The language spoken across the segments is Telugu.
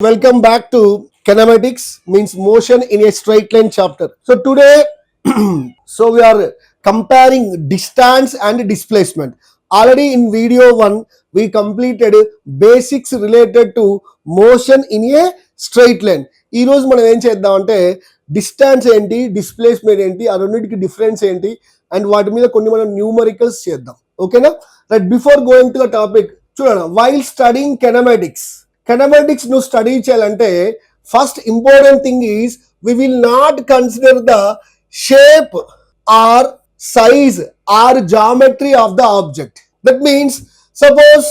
Welcome back to kinematics, means motion in a straight line chapter. So today, we are comparing distance and displacement. Already in video 1, we completed basics related to motion in a straight line. ఈ రోజు మనం ఏం చేద్దాం అంటే డిస్టెన్స్ ఏంటి, డిస్ప్లేస్మెంట్ ఏంటి, ఆ రెండింటికి డిఫరెన్స్ ఏంటి అండ్ వాటి మీద కొన్ని మనం న్యూమరికల్స్ చేద్దాం. ఓకేనా? Right, before going to the topic చూడండి, వైల్ స్టడీయింగ్ kinematics ను స్టడీ చేయాలంటే first important thing is we will not consider the shape or size or geometry of the object. That means suppose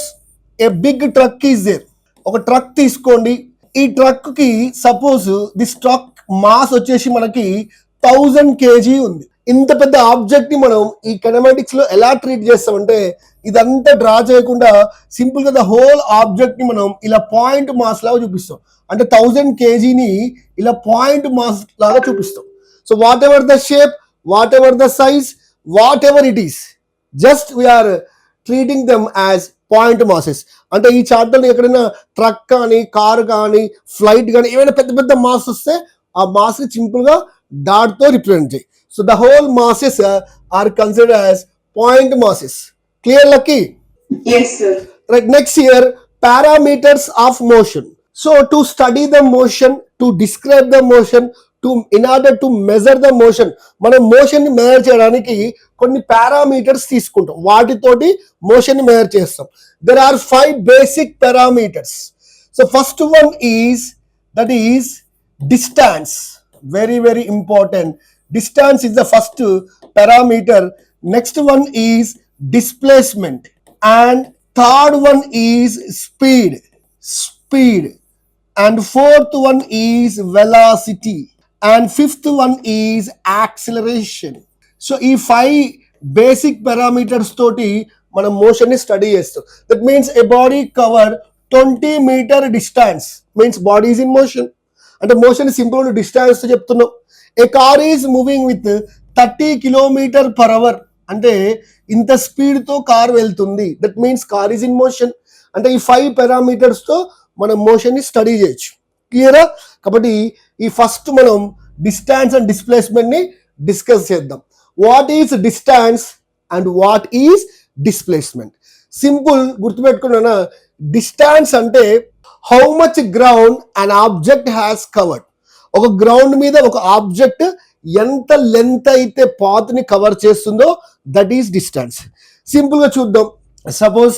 a big truck is there. ఒక ట్రక్ తీసుకోండి, ఈ ట్రక్ కి సపోజ్ దిస్ ట్రక్ మాస్ వచ్చేసి మనకి 1000 kg ఉంది. ఇంత పెద్ద ఆబ్జెక్ట్ ని మనం ఈ కినెమాటిక్స్ లో ఎలా ట్రీట్ చేస్తామంటే ఇదంతా డ్రా చేయకుండా సింపుల్ గా ద హోల్ ఆబ్జెక్ట్ ని మనం ఇలా పాయింట్ మాస్ లాగా చూపిస్తాం. అంటే 1000 kg ని ఇలా పాయింట్ మాస్ లాగా చూపిస్తాం. So whatever the shape, whatever the size, whatever it is, just we are treating them as point masses. అంటే ఈ చార్ట్లో ఎక్కడైనా ట్రక్ కానీ, కార్ కానీ, ఫ్లైట్ కానీ ఏమైనా పెద్ద పెద్ద మాస్ వస్తే ఆ మాస్ ని సింపుల్ గా డాట్ తో రిప్రజెంట్ చేయి. So the whole masses are considered as point masses. Clear, Lucky? Yes, sir. Right, next here, parameters of motion. So to study the motion, to describe the motion, in order to measure the motion, మనం మోషన్ ని మెజర్ చేయడానికి కొన్ని పారామీటర్స్ తీసుకుంటాం, వాటితోటి మోషన్ ని మెజర్ చేస్తాం. There are 5 basic parameters. So first one is, that is distance. Very, very important. Distance is the first parameter. Next one is displacement, and third one is speed, and fourth one is velocity, and fifth one is acceleration. So ఈ 5 basic parameters తోటి మనం మోషన్ ని స్టడీ చేస్తాం. That means a body cover 20 meter distance means body is in motion. అంటే మోషన్ సింపుల్ డిస్టెన్స్ తో చెప్తున్నాం. A car is moving with 30 km/h, అంటే ఇంత స్పీడ్ తో కార్ వెళ్తుంది. That means car is in motion. అంటే ఈ 5 పారామీటర్స్ తో మనం మోషన్ ని స్టడీ చేయొచ్చు. క్లియరా? కాబట్టి ఈ ఫస్ట్ మనం డిస్టెన్స్ అండ్ డిస్ప్లేస్మెంట్ ని డిస్కస్ చేద్దాం. What is distance and what is displacement? Simple గుర్తుపెట్టుకున్నా, డిస్టెన్స్ అంటే how much ground an object has covered. ఒక గ్రౌండ్ మీద ఒక ఆబ్జెక్ట్ ఎంత లెంత్ అయితే పాత్ ని కవర్ చేస్తుందో దట్ ఈస్ డిస్టెన్స్. సింపుల్ గా చూద్దాం. Suppose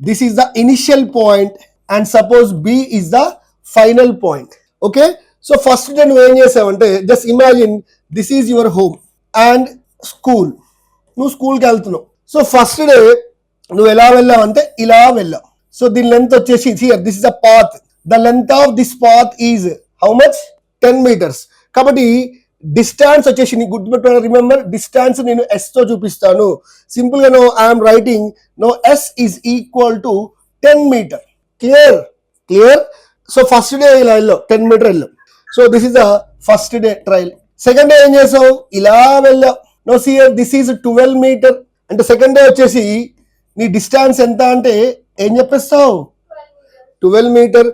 this is the initial point and suppose B is the final point. Okay, so first day నువ్వు ఏం చేసావంటే just imagine this is your home and school. నువ్వు స్కూల్కి వెళ్తున్నావు. సో ఫస్ట్ డే నువ్వు ఎలా వెళ్ళావంటే ఇలా వెళ్ళావు. సో దీని లెంత్ వచ్చేసి here this is the path. The length of this path is how much? 10 meters. కాబట్టి డిస్టెన్స్ వచ్చేసి నీకు గుర్తుపెట్టుకో, రిమెంబర్ డిస్టెన్స్ నేను ఎస్ తో చూపిస్తాను. సింపుల్ గా now I'm writing now S is equal to 10 meter. Clear? So first day ఇలా వెళ్ళావు, 10 meter వెళ్ళావు. So this is the first day trial. Second day ఏం చేసావు? ఇలా వెళ్ళావు. Now see this is 12 meter. అంటే సెకండ్ డే వచ్చేసి నీ డిస్టెన్స్ ఎంత అంటే ఏం చెప్పేస్తావు? 12 meter.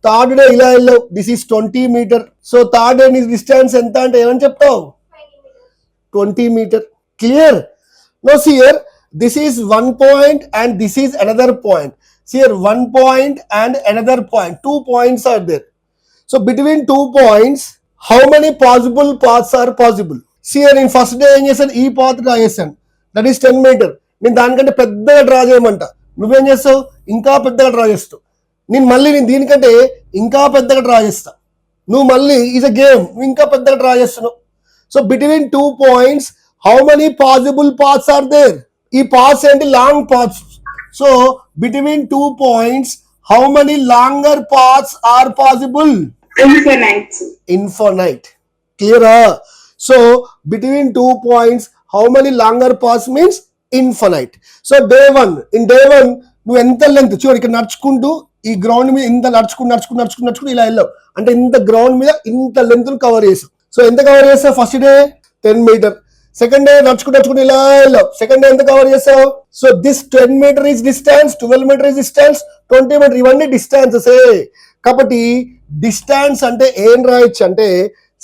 థర్డ్ డే ఇలా వెళ్ళావు, this is 20 meter. So third day నీ డిస్టెన్స్ ఎంత అంటే ఏమని చెప్తావు? 20 meter. Clear? Now see here this is 1 point and this is another point. See here, 1 point and another point. 2 points are there. So between 2 points, how many possible paths are possible? See here, in first day ఏం చేశాను? ఈ పాత్ డ్రా చేశాను, దట్ ఈస్ 10 meter. నేను దానికంటే పెద్దగా డ్రా చేయమంట, నువ్వేం చేస్తావు? ఇంకా పెద్దగా డ్రా చేస్తావు. నేను దీనికంటే ఇంకా పెద్దగా డ్రా చేస్తా, నువ్వు మళ్ళీ ఈజ్ అ గేమ్, నువ్వు ఇంకా పెద్దగా డ్రా చేస్తున్నావు. So between 2 points how many possible paths are there? ఈ పాత్స్ ఏంటి? Long paths. So between 2 points how many longer paths are possible? Infinite. క్లియరా? So between 2 points how many longer paths means infinite. So day 1, in day 1 నువ్వు ఎంత లెంత్ చూడు, ఇక్కడ నడుచుకుంటూ ఈ గ్రౌండ్ మీద ఇంత నడుచుకుంటూ ఇలా వెళ్ళావు. అంటే ఇంత గ్రౌండ్ మీద ఇంత లెంత్ కవర్ చేసావు. సో ఎంత కవర్ చేస్తావు? First day 10 meter. Second day నడుచుకుంటూ ఇలా వెళ్ళావు, సెకండ్ డే ఎంత కవర్ చేసావు? So this 10 metre is distance, 12 metre is distance, 20 metre, ఇవన్నీ డిస్టెన్సెస్. కాబట్టి డిస్టెన్స్ అంటే ఏం రాయొచ్చు అంటే,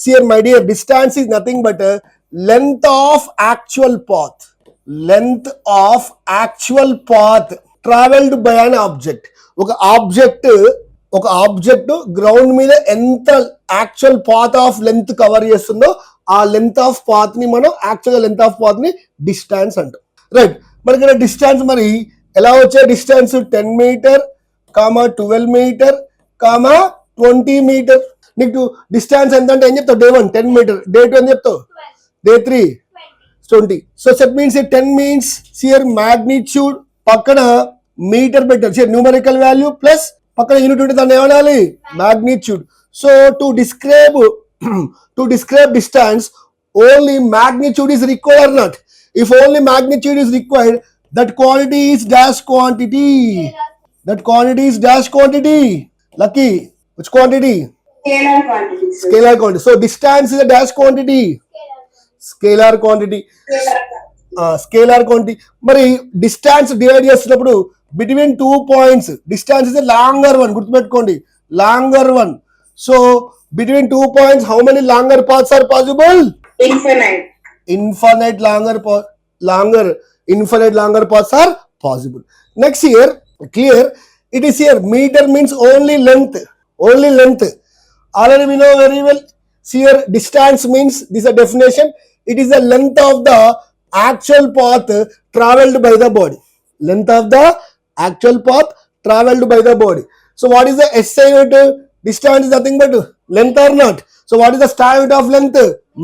see here my dear, distance is nothing but length of actual path, length of actual path travelled by an object. ఒక ఆబ్జెక్ట్ గ్రౌండ్ మీద ఎంత actual path of length cover చేస్తుందో ఆ లెంత్ ఆఫ్ పాత్ ని మనం యాక్చువల్ లెంత్ ఆఫ్ పాత్ ని డిస్టెన్స్ అంటాం. రైట్, మరి ఇక్కడ డిస్టెన్స్ మరి ఎలా వచ్చే డిస్టెన్స్? 10 metre, 12 metre, 20 metre. నీకు డిస్టెన్స్ ఎంత అంటే ఏం చెప్తావు? డే 1 10 మీటర్, డే 2 ఏం చెప్తావు? Day 3 20. So set means 10 means see here magnitude పక్కన మీటర్ పెట్టారు, సియర్ న్యూమరికల్ వాల్యూ ప్లస్ పక్కన యూనిట్ ఉంటే దాన్ని ఏమనాలి? Magnitude. So to describe distance only magnitude is required or not? If only magnitude is required, that quantity is dash quantity. That quantity is dash quantity. Lucky, which quantity? Scalar quantity. Scalar quantity. So distance is a dash quantity. Scalar quantity. Scalar quantity. మరి డిస్టెన్స్ డివైడ్ చేస్తున్నప్పుడు between 2 points distance is longer one, గుర్తుపెట్టుకోండి, longer one. So between 2 points how many longer paths are possible? Infinite longer paths are possible. Next here, clear, it is here meter means only length. Already we know very well. See here, distance means, this is a definition, it is the length of the actual path traveled by the body. Length of the actual path traveled by the body. So what is the SI unit? Distance is nothing but length or not? So what is the star unit of length?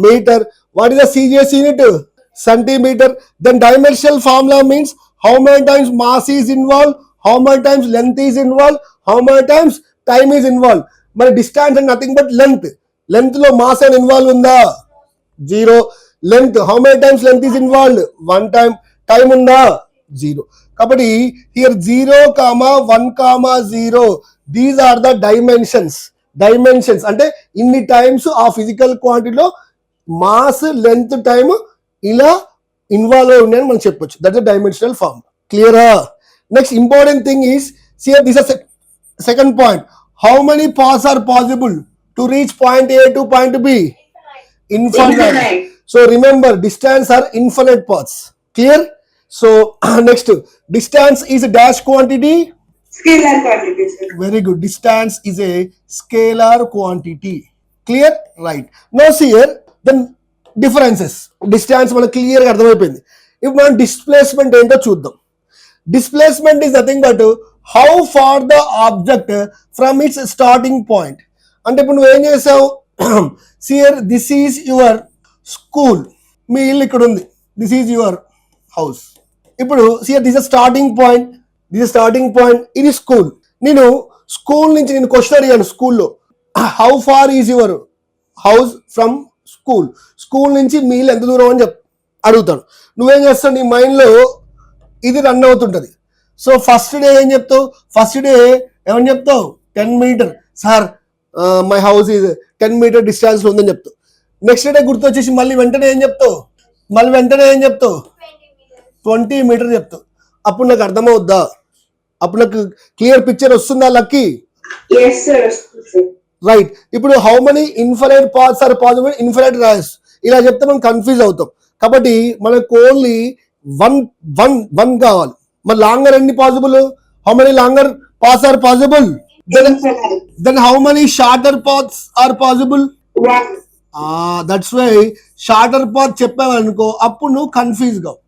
Meter. What is the CGS unit? Centimeter. Then dimensional formula means how many times mass is involved, how many times length is involved, how many times time is involved. But distance is nothing but length. Length lo mass and involved unda? 0. Length, how many times length is involved? 1 time. Time unda? 0. Kabatti here 0, 1, 0. These are the dimensions. అంటే ఇన్ని టైమ్స్ ఆ ఫిజికల్ క్వాంటిటీలో మాస్, లెంత్, టైమ్ ఇలా ఇన్వాల్వ్ అయి ఉన్నాయని మనం చెప్పొచ్చు. That is dimensional form. క్లియరా? Next important thing is, see here this is second point, how many paths are possible to reach point A to point B? Infinite. So remember, distance are infinite paths. Clear? So next, distance is a dash quantity. Scalar quantity, sir. Very good. Distance is a scalar quantity. Clear? Right. Now see here, then differences. Distance మనకు క్లియర్గా అర్థమైపోయింది. ఇప్పుడు మనం డిస్ప్లేస్మెంట్ ఏంటో చూద్దాం. Displacement is nothing but how far the object from its starting point. అంటే ఇప్పుడు నువ్వు ఏం చేసావు? See here, this is your school. మీ ఇల్లు ఇక్కడ ఉంది. This is your house. ఇప్పుడు see here, this is starting point. ఇది స్కూల్. నేను స్కూల్ నుంచి నేను క్వశ్చన్ అడిగాను స్కూల్లో, how far is your house from school నుంచి మీ ఇల్లు ఎంత దూరం అని అడుగుతాను. నువ్వేం చేస్తావు? నీ మైండ్లో ఇది రన్ అవుతుంటుంది. సో ఫస్ట్ డే ఏం చెప్తావు? ఫస్ట్ డే ఏమని చెప్తావు? 10 metre sir, my house is 10 metre డిస్టెన్స్లో ఉందని చెప్తావు. నెక్స్ట్ డే గుర్తొచ్చేసి మళ్ళీ వెంటనే ఏం చెప్తావు? 20 మీటర్ చెప్తావు. అప్పుడు నాకు అర్థమవుద్దా? అప్పుడు నాకు క్లియర్ పిక్చర్ వస్తుందా లక్కీ? Yes, sir. రైట్. ఇప్పుడు how many infinite paths are possible? Infinite rays. ఇలా చెప్తే మనం కన్ఫ్యూజ్ అవుతాం. కాబట్టి మనకు ఓన్లీ వన్ కావాలి. మరి లాంగర్ ఎన్ని possible? How many longer paths are possible? Then how many shorter paths are possible? That's why shorter path చెప్పావనుకో అప్పుడు నువ్వు కన్ఫ్యూజ్ కావు.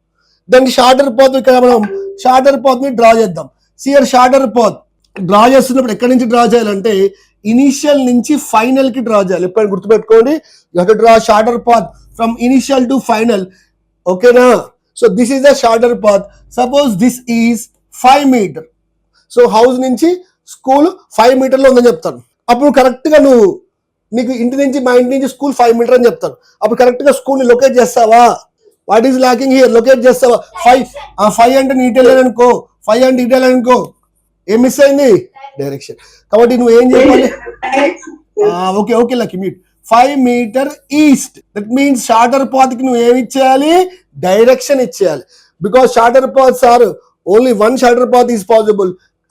దాన్ని షార్టర్ పాత్ ఇక్కడ మనం షార్టర్ పాత్ ని డ్రా చేద్దాం. సియర్ షార్టర్ పాత్ డ్రా చేస్తున్నప్పుడు ఎక్కడి నుంచి డ్రా చేయాలంటే ఇనిషియల్ నుంచి ఫైనల్ కి డ్రా చేయాలి. ఎప్పుడైనా గుర్తుపెట్టుకోండి, you have to draw shorter path from initial to final. ఓకేనా? So this is the shorter path. Suppose this is 5 metre. So house నుంచి స్కూల్ 5 మీటర్లో ఉందని చెప్తాను. అప్పుడు కరెక్ట్ గా నీకు ఇంటి నుంచి మా ఇంటి నుంచి స్కూల్ 5 మీటర్ అని చెప్తాను. అప్పుడు కరెక్ట్ గా స్కూల్ ని లొకేట్ చేస్తావా? What is locking here? Locate చేస్తావా? 5 అంటే నీట్ అనుకో, 5 అంటే ఇట్ అనుకో, ఏం మిస్ అయింది? డైరెక్షన్. కాబట్టి నువ్వు ఏం చెప్పాలి? Okay lucky mute. 5 meter east. That means shorter path కి నువ్వు ఏమి ఇచ్చేయాలి, డైరెక్షన్ ఇచ్చేయాలి. Because shorter paths are only one shorter path is possible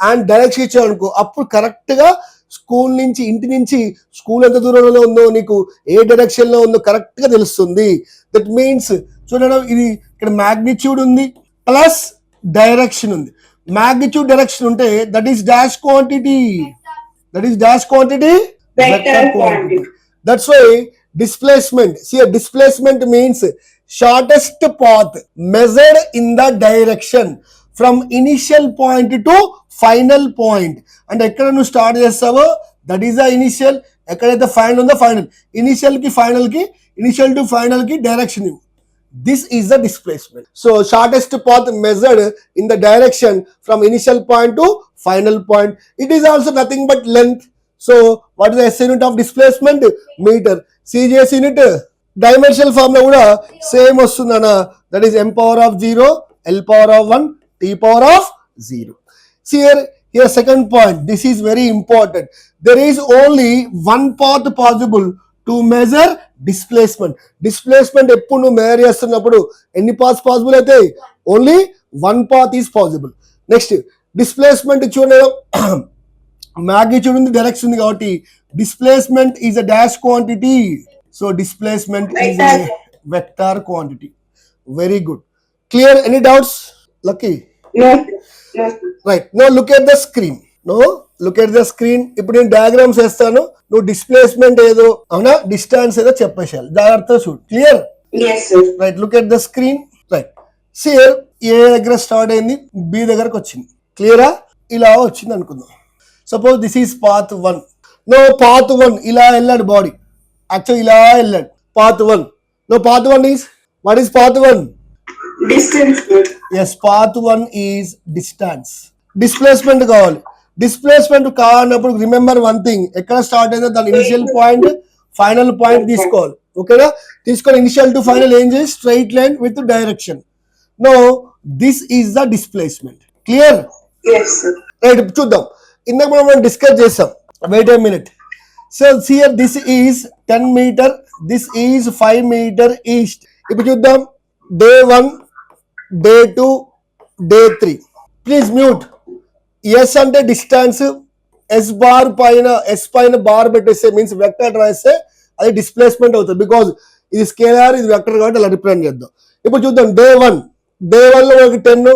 and direction ఇచ్చావు అనుకో, అప్పుడు కరెక్ట్ గా స్కూల్ నుంచి ఇంటి నుంచి స్కూల్ ఎంత దూరంలో ఉందో నీకు ఏ డైరెక్షన్ లో ఉందో కరెక్ట్ గా తెలుస్తుంది. దట్ మీన్స్ చూడడం, ఇది ఇక్కడ మ్యాగ్నిట్యూడ్ ఉంది ప్లస్ డైరెక్షన్ ఉంది. మ్యాగ్నిట్యూడ్ డైరెక్షన్ ఉంటే that is dash quantity, Vector quantity. That's why displacement, see a displacement means shortest path measured in the direction from initial point to final point. And ఎక్కడ నువ్వు స్టార్ట్ చేస్తావో దట్ ఈస్ ద ఇనిషియల్, ఎక్కడైతే ఫైనల్ ఉందో ఫైనల్, ఇనిషియల్ కి ఫైనల్ కి, ఇనిషియల్ టు ఫైనల్ కి డైరెక్షన్ ఇవ్వు. This is the displacement. So shortest path measured in the direction from initial point to final point. It is also nothing but length. So what is the SI unit of displacement? Meter. CGS unit dimensional formula కూడా సేమ్ వస్తుందన్న, that is m power of 0, l power of 1, t power of 0. See here second point, this is very important. There is only one path possible to measure displacement. Displacement ఎప్పుడు నువ్వు మెజర్ చేస్తున్నప్పుడు ఎన్ని పాత్స్ పాసిబుల్ అయితే, only one path is possible. Next displacement చూడండి, మ్యాగ్నిట్యూడ్ ఉంది, డైరెక్షన్ ఉంది కాబట్టి displacement is a dash quantity. So displacement is a vector quantity. Very good, clear? Any doubts Lucky? No, right, no look at the screen. ఇప్పుడు నేను డయాగ్రామ్స్ వేస్తాను, నువ్వు డిస్ప్లేస్మెంట్ ఏదో అవునా డిస్టెన్స్ ఏదో చెప్పేసాలి, జాగ్రత్తగా చూడు. Clear? yes sir. Right, look at the screen. Right, see here A దగ్గర స్టార్ట్ అయింది, బి దగ్గరకు వచ్చింది. క్లియరా? ఇలా వచ్చింది అనుకుందాం. Suppose this is path 1. No path 1 ఇలా వెళ్ళాడు బాడీ, యాక్చువల్ ఇలా వెళ్ళాడు path 1. No path 1 is, what is path 1? Distance sir. Yes, path 1 is distance. Displacement కావాలి. డిస్ప్లేస్మెంట్ కావాలన్నప్పుడు రిమెంబర్ వన్ థింగ్, ఎక్కడ స్టార్ట్ అయిందో దాని ఇనిషియల్ పాయింట్ ఫైనల్ పాయింట్ తీసుకోవాలి. ఓకేనా? తీసుకొని ఇనిషియల్ టు ఫైనల్ ఏం చేసి straight line with direction. No this is the displacement. Clear? Yes sir. Right, చూద్దాం. ఇందాక మనం డిస్కస్ చేసాం. Wait a minute. So here this is 10 metre, this is 5 metre east. ఇప్పుడు చూద్దాం, day 1, day 2, day 3. Please mute. S అంటే డిస్టెన్స్, ఎస్ బార్ పైన, ఎస్ పైన బార్ పెట్టేస్తే మీన్స్ వెక్టర్ రాస్తే అది డిస్ప్లేస్మెంట్ అవుతుంది. బికాజ్ ఇది స్కేలార్, ఇది వెక్టర్ కాబట్టి అలా రిప్రజెంట్ చేద్దాం. ఇప్పుడు చూద్దాం, డే 1 లో మనకి 10,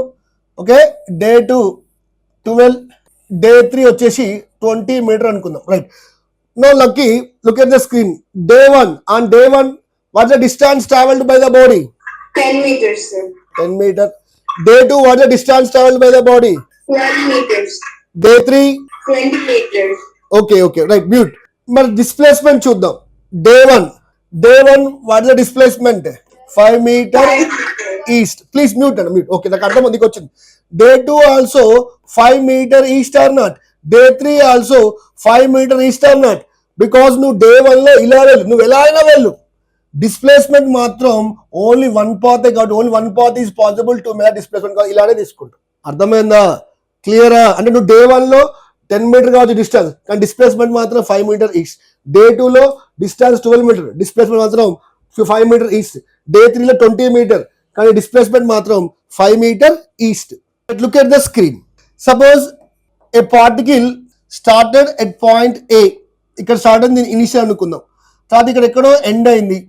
ఓకే, డే 2 12, డే 3 వచ్చేసి 20 మీటర్ అనుకుందాం. Right, no Lucky look at the screen. Day 1, on day 1 what the distance travelled by the body? 10 meters sir. 10 meter. Day 2 what the distance traveled by the body? 12 meters. Day 3 20 meters. okay right, mute. మరి డిస్ప్లేస్మెంట్ చూద్దాం. Day 1 what is the displacement? 5 meter 5 meters. east. Please mute and mute. Okay, నాకు అర్థం ఉంది వచ్చింది. Day 2 also 5 meter east or not? Day 3 also 5 meter east or not? Because నువ్వు డే 1 లో ఇలా వెళ్ళు, నువ్వు ఎలా అయినా వెళ్ళు, డిస్ప్లేస్మెంట్ మాత్రం ఓన్లీ వన్ పాత్ కాబట్టి only one path is possible to make displacement కాబట్టి ఇలానే తీసుకుంటాం. అర్థమైందా? క్లియరా? అంటే నువ్వు డే 1 లో 10 మీటర్ కావచ్చు డిస్టెన్స్, కానీ డిస్ప్లేస్మెంట్ మాత్రం 5 మీటర్ ఈస్ట్. డే 2 లో డిస్టెన్స్ 12 మీటర్, డిస్ప్లేస్మెంట్ మాత్రం 5 మీటర్ ఈస్ట్. డే 3 లో 20 మీటర్, కానీ డిస్ప్లేస్మెంట్ మాత్రం 5 metre east. Look at the screen. Suppose a particle started at point A, ఇక్కడ స్టార్ట్ అయింది ఇనిషియల్ అనుకుందాం, తర్వాత ఇక్కడ ఎక్కడో ఎండ్ అయింది.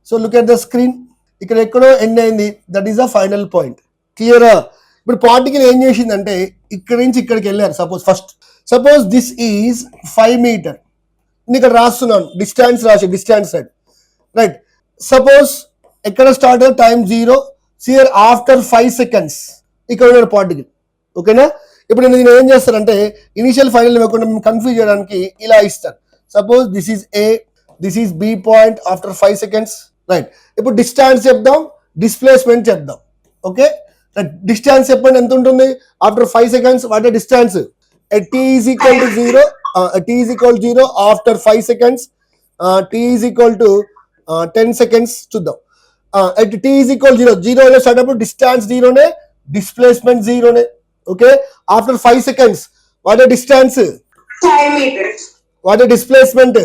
So look at the screen, ఇక్కడ ఎక్కడో ఎండ్ అయింది, that is the final point. క్లియరా? ఇప్పుడు పార్టికల్ ఏం చేసిందంటే ఇక్కడ నుంచి ఇక్కడికి వెళ్ళారు. సపోజ్ దిస్ ఈజ్ 5 మీటర్, నేను ఇక్కడ రాస్తున్నాను distance distance side. Right, suppose ఎక్కడ స్టార్ట్ అయ్యారు, టైం 0, సియర్ ఆఫ్టర్ 5 seconds ఇక్కడ ఉన్నాడు పార్టికల్. ఓకేనా? ఇప్పుడు నేను ఏం చేస్తానంటే ఇనిషియల్ ఫైనల్ ఇవ్వకుండా కన్ఫ్యూజ్ చేయడానికి ఇలా ఇస్తాను. Suppose this is A, this is B point after 5 seconds. Right, ఇప్పుడు డిస్టెన్స్ చెప్దాం, డిస్ప్లేస్మెంట్ చెప్దాం. ఓకే, డిస్టెన్స్ చెప్పండి ఎంత ఉంటుంది after 5 seconds. What distance? t is equal to 0, t is equal to 0 after 5 seconds, t is equal to 10 seconds. చూద్దాం. at t is equal to 0 లో స్టార్ట్ అప్పుడు డిస్టెన్స్ 0 నే, డిస్ప్లేస్మెంట్ 0 నే. Okay, after 5 seconds what distance? 5 meters. What displacement?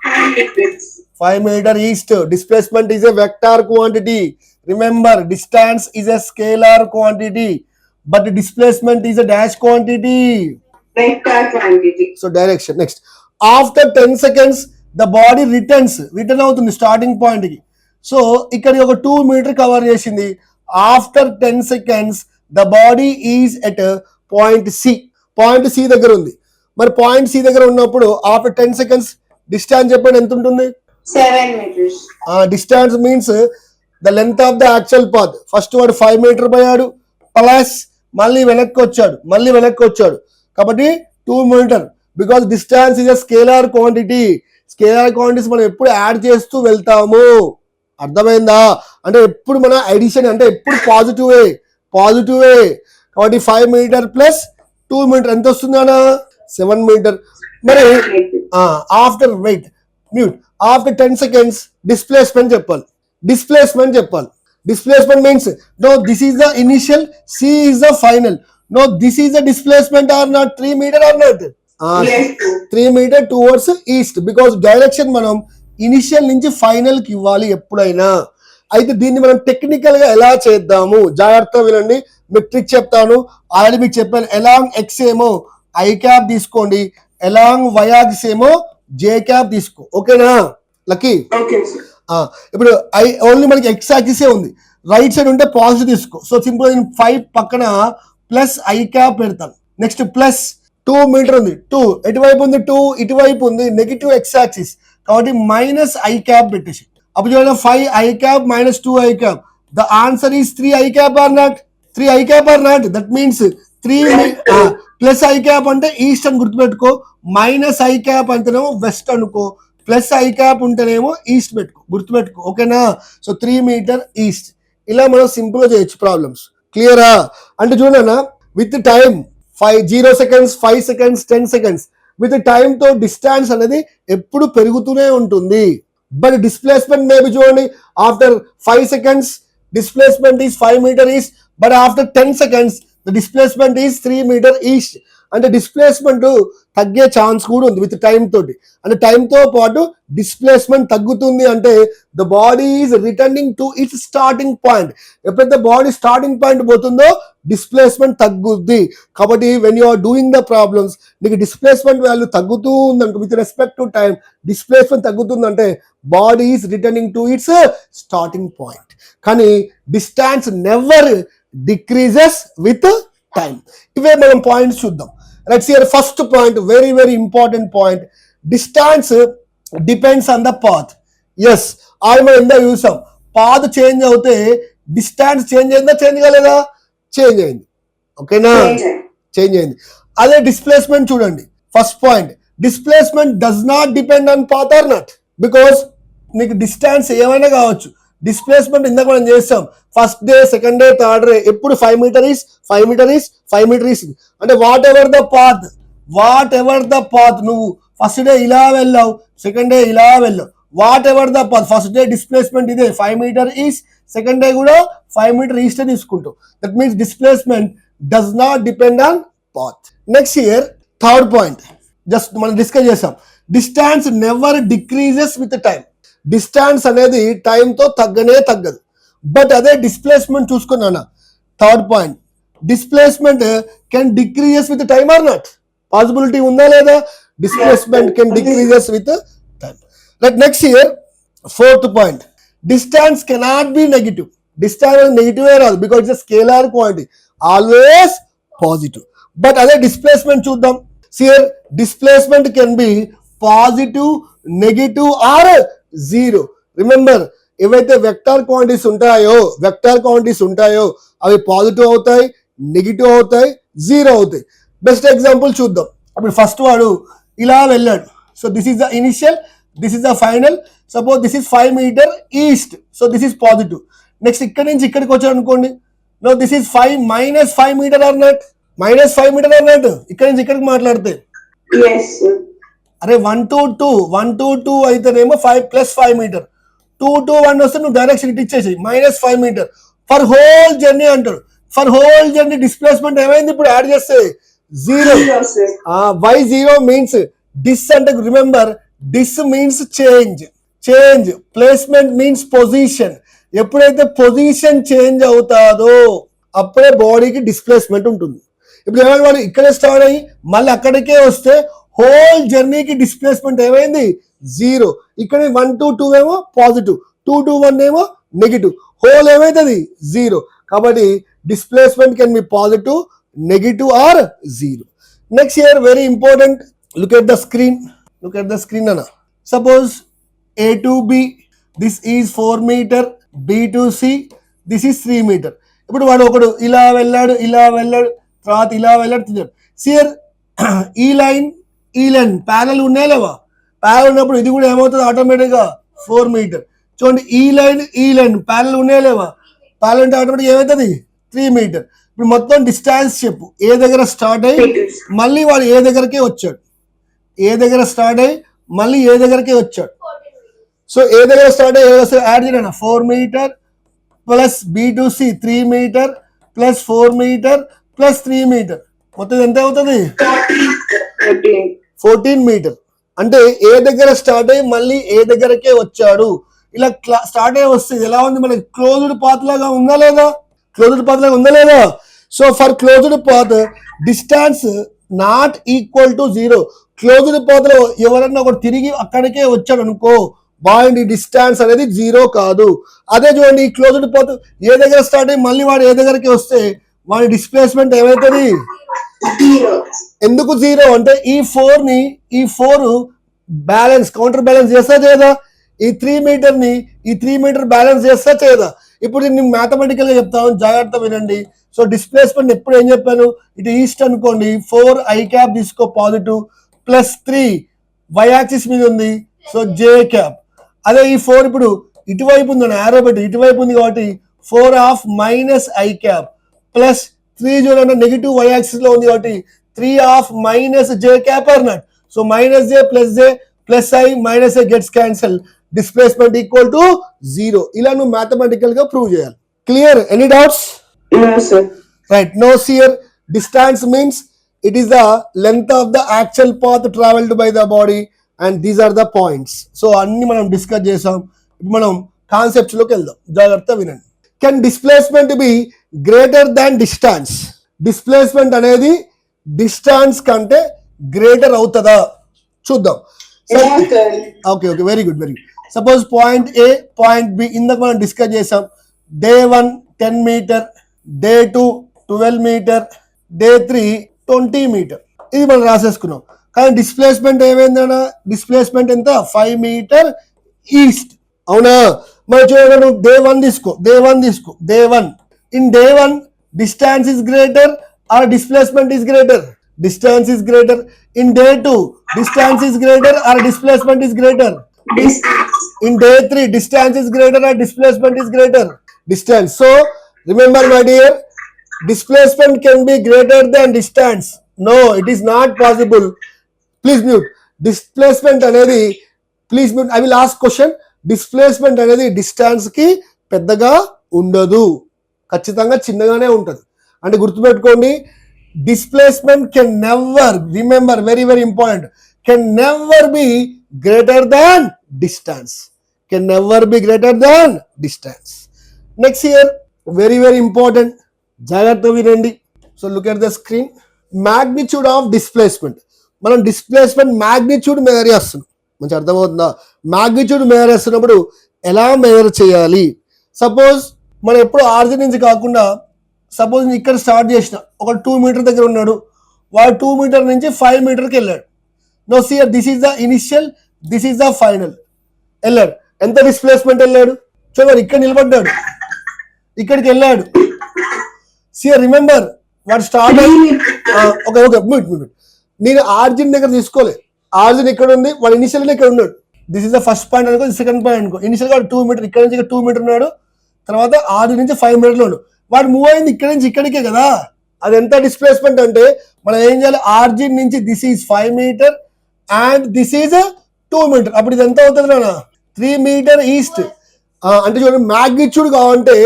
5 meters. 5 meter east. Displacement is a vector quantity. Remember, distance is a scalar quantity, but displacement is a dash quantity. Vector quantity. So direction. Next, after 10 seconds the body return అవుతుంది స్టార్టింగ్ పాయింట్ కి. సో ఇక్కడ ఒక 2 మీటర్ కవర్ చేసింది. After 10 seconds the body is at point C దగ్గర ఉంది. మరి పాయింట్ సి దగ్గర ఉన్నప్పుడు ఆఫ్టర్ 10 seconds డిస్టెన్స్ చెప్పండి ఎంత ఉంటుంది? 7 meters. Distance means the length of the actual path. First వాడు 5 మీటర్ పోయాడు, ప్లస్ మళ్ళీ వెనక్కి వచ్చాడు కాబట్టి 2 metre. Because distance is a scalar quantity. Scalar quantities మనం ఎప్పుడు యాడ్ చేస్తూ వెళ్తాము, అర్థమైందా? అంటే ఎప్పుడు మన అడిషన్ అంటే ఎప్పుడు పాజిటివే. కాబట్టి 5 మీటర్ ప్లస్ 2 మీటర్ ఎంత వస్తుంది అన్న? 7 మీటర్. మరి ఆఫ్టర్ ఆఫ్టర్ 10 seconds డిస్ప్లేస్మెంట్ చెప్పాలి. Displacement means no, this is the initial, C is the final. No, this is the displacement or not, 3 meter or not? Yes. 3 meter towards east, because direction మనం ఇనిషియల్ నుంచి ఫైనల్ కి ఇవ్వాలి ఎప్పుడైనా. అయితే దీన్ని మనం టెక్నికల్ గా ఎలా చేద్దాము జాగ్రత్తగా వినండి. మీకు ట్రిక్ చెప్తాను. ఆల్రెడీ మీకు చెప్పాను. ఎలాంగ్ ఎక్స్ ఏమో ఐ క్యాప్ తీసుకోండి, ఎలాంగ్ వై యాక్సిస్ ఏమో జే క్యాప్ తీసుకో. ఓకేనా లక్కీ? Okay, sir. ఇప్పుడు ఐ ఓన్లీ మనకి ఎక్స్ యాక్సిస్ ఉంది. రైట్ సైడ్ ఉంటే పాజిటివ్ తీసుకో. సో సింపుల్ 5 పక్కన ప్లస్ ఐ క్యాప్ పెడతాను. నెక్స్ట్ ప్లస్ 2 మీటర్ ఉంది, 2 ఎటువైపు ఉంది, 2 ఇటువైపు ఉంది, నెగిటివ్ ఎక్స్ యాక్సిస్ కాబట్టి మైనస్ ఐ క్యాప్ పెట్టేసి. అప్పుడు చూడండి 5 I cap minus 2 I cap. The answer is 3 i cap or not? 3 i cap or not? That means 3 plus i cap అంటే ఈస్ట్ అని గుర్తుపెట్టుకో, మైనస్ ఐ క్యాప్ అంటేనేమో వెస్ట్ అనుకో, ప్లస్ ఐ క్యాప్ ఉంటేనేమో ఈస్ట్ గుర్తుపెట్టుకో. ఓకేనా? So 3 metre east. ఇలా మనం సింపుల్ గా చేయొచ్చు ప్రాబ్లమ్స్. క్లియరా? అంటే చూడనా with time 0 seconds, 5 seconds, 10 seconds with time తో డిస్టెన్స్ అనేది ఎప్పుడు పెరుగుతూనే ఉంటుంది. బట్ డిస్ప్లేస్మెంట్ మేబీ చూడండి after 5 seconds displacement is 5 metre east, but after 10 seconds the displacement is 3 metre east. అంటే డిస్ప్లేస్మెంట్ తగ్గే ఛాన్స్ కూడా ఉంది విత్ టైం తోటి. అంటే టైం తో పాటు డిస్ప్లేస్మెంట్ తగ్గుతుంది. అంటే the body is returning to its starting point. ఎప్పుడైతే బాడీ స్టార్టింగ్ పాయింట్ పోతుందో డిస్ప్లేస్మెంట్ తగ్గుద్ది. కాబట్టి when you are doing the problems నీకు డిస్ప్లేస్మెంట్ వాల్యూ తగ్గుతూ ఉందంటే with respect to time displacement తగ్గుతుందంటే body is returning to its starting point. కానీ distance never decreases with time. ఇవే మనం పాయింట్స్ చూద్దాం. Let's hear first point, very very important point. Distance depends on the path. Yes, అది మనం ఎంత చూసాం. పాత్ చేంజ్ అవుతే డిస్టెన్స్ చేంజ్ అయిందా, చేంజ్ కాలేదా? చేంజ్ అయింది. ఓకేనా? చేంజ్ అయింది. అదే డిస్ప్లేస్మెంట్ చూడండి. First point, displacement does not depend on path or not, because నీకు డిస్టెన్స్ ఏమైనా కావచ్చు. డిస్ప్లేస్మెంట్ ఇందాక మనం చేస్తాం first day, second day, third day ఎప్పుడు 5 మీటర్ ఈస్ అంటే వాట్ ఎవర్ ద పాత్ నువ్వు ఫస్ట్ డే ఇలా వెళ్ళావు, సెకండ్ డే ఇలా వెళ్ళావు, whatever the path first day displacement ఇదే 5 మీటర్ ఈస్, సెకండ్ డే కూడా 5 మీటర్ ఈస్ట్ తీసుకుంటావు. That means displacement does not depend on path. Next here third point just మనం డిస్కస్ చేసాం. Distance never decreases with time. Distance అనేది టైంతో తగ్గదు. బట్ అదే డిస్ప్లేస్మెంట్ చూసుకున్నానా, third point, displacement can decreases with time or not? Possibility ఉందా లేదా? Displacement can decreases with time. Right. Next here fourth point, distance cannot be negative. Distance negative రాదు because it's scalar quantity, always positive. But అదే డిస్ప్లేస్మెంట్ చూద్దాం. Here displacement can be positive, negative or zero. Remember, ఏవైతే వెక్టార్ క్వాంటిటీస్ ఉంటాయో అవి పాజిటివ్ అవుతాయి, నెగిటివ్ అవుతాయి, జీరో అవుతాయి. బెస్ట్ ఎగ్జాంపుల్ చూద్దాం. అప్పుడు ఫస్ట్ వాడు ఇలా వెళ్ళాడు. So this is the initial, this is the final. Suppose this is 5 metre east, so this is positive. Next ఇక్కడ నుంచి ఇక్కడికి వచ్చాడు అనుకోండి, no this is 5 minus 5 metre or not? ఇక్కడ నుంచి ఇక్కడికి మాట్లాడితే అరే 1 to 2 అయితేనేమో 5 ప్లస్ 5 మీటర్, 2 to 1 వస్తే నువ్వు డైరెక్షన్ ఇటు ఇచ్చేసి minus 5 metre for whole journey అంటాడు. ఫర్ హోల్ జర్నీ డిస్ప్లేస్మెంట్ ఏమైంది ఇప్పుడు యాడ్ చేస్తే? Zero. Why zero means dis అంటే remember dis means change, placement means position. ఎప్పుడైతే పొజిషన్ చేంజ్ అవుతాదో అప్పుడే బాడీకి డిస్ప్లేస్మెంట్ ఉంటుంది. ఇప్పుడు ఏమైనా వాడు ఇక్కడే స్టార్ట్ అయ్యి మళ్ళీ అక్కడికే వస్తే హోల్ జర్నీకి డిస్ప్లేస్మెంట్ ఏమైంది? 0. ఇక్కడ 1 to 2 ఏమో పాజిటివ్, 2 to 1 ఏమో నెగిటివ్, హోల్ ఏమైతుంది? 0. కాబట్టి displacement can be positive, negative or 0. Next year very important, look at the screen అన్న. Suppose A to B, this is 4 meter, B to C, this is 3 meter. ఇప్పుడు వాడు ఒకడు ఇలా వెళ్ళాడు తర్వాత ఇలా వెళ్ళాడు. సియర్ ఈ లైన్ ప్యారల్ ఉన్నాయి లేవా? ప్యారల్ ఉన్నప్పుడు ఇది కూడా ఏమవుతుంది? ఆటోమేటిక్గా 4 మీటర్. చూడండి ఈ లైన్ ప్యారల్ ఉన్నాయి లేవా? ప్యారల్ అంటే ఆటోమేటిక్ ఏమవుతుంది? 3 మీటర్. ఇప్పుడు మొత్తం డిస్టెన్స్ చెప్పు. ఏ దగ్గర స్టార్ట్ అయ్యి మళ్ళీ వాడు ఏ దగ్గరకే వచ్చాడు? సో ఏ దగ్గర స్టార్ట్ అయ్యి యాడ్ చేయండి. 4 metre plus B to C 3 metre plus 4 metre plus 3 metre, మొత్తం ఎంత అవుతుంది? 14 మీటర్. అంటే ఏ దగ్గర స్టార్ట్ అయ్యి మళ్ళీ ఏ దగ్గరకే వచ్చాడు. ఇలా స్టార్ట్ అయ్యి వస్తుంది. ఎలా ఉంది? మనకి క్లోజ్డ్ పాత్ లాగా ఉందా లేదా? So for closed path distance not equal to 0. Closed path లో ఎవరన్నా ఒకటి తిరిగి అక్కడికే వచ్చాడు అనుకో, బాడీ డిస్టెన్స్ అనేది 0 కాదు. అదే చూడండి ఈ క్లోజ్డ్ పాత్ ఏ దగ్గర స్టార్ట్ అయ్యి మళ్ళీ వాడు ఏ దగ్గరికి వస్తే వాడి డిస్ప్లేస్మెంట్ ఏమవుతుంది? ఎందుకు 0 అంటే ఈ 4 బ్యాలెన్స్ కౌంటర్ బ్యాలెన్స్ చేస్తా చేయదా? ఈ 3 మీటర్ బ్యాలెన్స్ చేస్తా చేయదా? ఇప్పుడు నేను మ్యాథమెటికల్ గా చెప్తాను, జాగ్రత్త వినండి. సో డిస్ప్లేస్మెంట్ ఎప్పుడు ఏం చెప్పాను? ఇటు ఈస్ట్ అనుకోండి, 4 I క్యాప్ తీసుకో పాజిటివ్, ప్లస్ 3 y యాక్సిస్ మీద ఉంది, సో j క్యాప్. అదే ఈ 4 ఇప్పుడు ఇటువైపు ఉందని ఆరో పెట్టి ఇటువైపు ఉంది కాబట్టి 4 of minus I cap plus 3 చూడండి నెగిటివ్ y యాక్సిస్ లో ఉంది కాబట్టి 3 of minus j cap or not. So minus j plus I minus I gets cancel, displacement equal to 0. ఇలా నువ్వు మ్యాథమెటికల్ గా ప్రూవ్ చేయాలి. Clear? Any doubts? No, sir. Right. No, here distance means it is the length of the actual path traveled by the body and these are the points. So అన్ని మనం డిస్కస్ చేసాం. ఇప్పుడు మనం కాన్సెప్ట్స్ లోకి వెళ్దాం, జాగ్రత్త వినండి. Can displacement be greater than distance? Displacement అనేది డిస్టెన్స్ కంటే గ్రేటర్ అవుతుందా చూద్దాం. Okay very good. Suppose point A point B ఇందాక మనం డిస్కస్ చేసాం. Day 1 10 meter, day 2 12 meter, day 3 20 meter. ఇది మనం రాసేసుకున్నాం. కానీ డిస్ప్లేస్మెంట్ ఏమైందన్నా? డిస్ప్లేస్మెంట్ ఎంత? 5 మీటర్ ఈస్ట్. అవునా? మరి చూడండి డే 1 తీసుకో. Day 1 in day 1 distance is greater are displacement is greater? Distance is greater. In day 2 distance is greater or displacement is greater? In day 3 distance is greater or displacement is greater? Distance. So remember my dear, displacement can be greater than distance. No, it is not possible. Please mute. Displacement అనేది please mute. I will ask question. Displacement అనేది distance కి పెద్దగా ఉండదు, ఖచ్చితంగా చిన్నగానే ఉంటుంది. అంటే గుర్తుపెట్టుకోండి, displacement can never, remember very important, can never be greater than distance. Next here very important, జాగ్రత్త వినండి. So look at the screen. Magnitude of displacement. మనం డిస్ప్లేస్మెంట్ మ్యాగ్నిట్యూడ్ మెజర్ చేస్తున్నాం, మంచి అర్థమవుతుందా? మ్యాగ్నిట్యూడ్ మెజర్ చేస్తున్నప్పుడు ఎలా మెజర్ చేయాలి? సపోజ్ మనం ఎప్పుడు ఆరిజిన్ నుంచి కాకుండా, సపోజ్ ఇక్కడ స్టార్ట్ చేసిన ఒక 2 మీటర్ దగ్గర ఉన్నాడు, వాడు 2 మీటర్ నుంచి 5 మీటర్కి వెళ్ళాడు. No sir this is the initial, this is the final. వెళ్ళాడు. ఎంత డిస్ప్లేస్మెంట్ వెళ్ళాడు చూడండి. ఇక్కడ నిలబడ్డాడు, ఇక్కడికి వెళ్ళాడు. సియర్ రిమెంబర్ వాడు స్టార్ట్ అయ్యి ఓకే మినిట్ నేను ఆరిజిన్ దగ్గర తీసుకోలేదు. ఆరిజిన్ ఇక్కడ ఉంది, వాడు ఇనిషియల్ ఇక్కడ ఉన్నాడు. This is the first point అనుకో, సెకండ్ పాయింట్ అనుకో. ఇనిషియల్ గా 2 మీటర్, ఇక్కడ నుంచి 2 మీటర్ ఉన్నాడు, తర్వాత ఆరిజిన్ నుంచి 5 మీటర్లు ఉన్నాడు. వాడు మూవ్ అయింది ఇక్కడ నుంచి ఇక్కడికే కదా. అది ఎంత డిస్ప్లేస్మెంట్ అంటే మనం ఏం చేయాలి? ఆరిజిన్ నుంచి this is 5 metre and this is 2 metre. అప్పుడు ఇది ఎంత అవుతుంది నాన్న? 3 మీటర్ ఈస్ట్. అంటే చూడండి మ్యాగ్నిట్యూడ్ కావాలంటే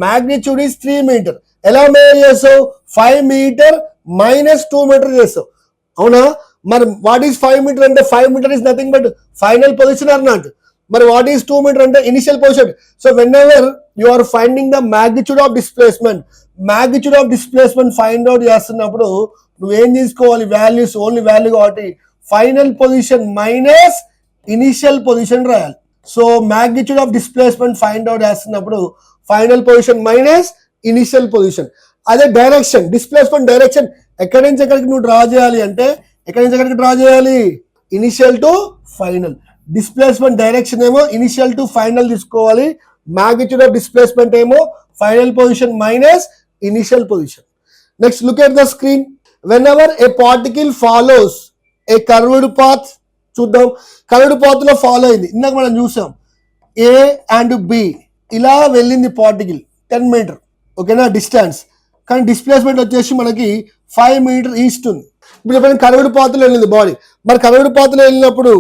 మ్యాగ్నిట్యూడ్ ఈజ్ 3 మీటర్. ఎలా మెజర్ చేస్తావు? 5 మీటర్ మైనస్ 2 మీటర్ చేస్తావు. అవునా? మరి వాట్ ఈస్ 5 మీటర్ అంటే 5 metre is nothing but final position or not? మరి వాట్ ఈస్ 2 మీటర్ అంటే initial position. So whenever you are finding the magnitude of displacement find out చేస్తున్నప్పుడు నువ్వేం తీసుకోవాలి, వాల్యూస్ ఓన్లీ వాల్యూ కాబట్టి final position minus initial position రాయాలి. So magnitude of displacement find out చేస్తున్నప్పుడు final position minus initial position. అదే డైరెక్షన్, డిస్ప్లేస్మెంట్ డైరెక్షన్ ఎక్కడి నుంచి ఎక్కడికి నువ్వు డ్రా చేయాలి అంటే ఎక్కడి నుంచి ఎక్కడికి డ్రా చేయాలి, initial to final. Displacement direction ఏమో ఇనిషియల్ టు ఫైనల్ తీసుకోవాలి, మ్యాగ్నిట్యూడ్ ఆఫ్ డిస్ప్లేస్మెంట్ ఏమో final position minus initial position. Next look at the screen. When ever A particle follows A curved path, చూద్దాం కర్వ్డ్ పాత్ లో ఫాలో అయింది, ఇందాక మనం చూసాం ఏ అండ్ బి ఇలా వెళ్ళింది పార్టికల్ 10 మీటర్ ఓకేనా డిస్టెన్స్, కానీ డిస్ప్లేస్మెంట్ వచ్చేసి మనకి 5 మీటర్ ఈస్ట్ ఉంది. ఇప్పుడు ఎప్పుడైనా కర్వ్డ్ పాత్లో వెళ్ళింది బాడీ, మరి కర్వ్డ్ పాత్లో వెళ్ళినప్పుడు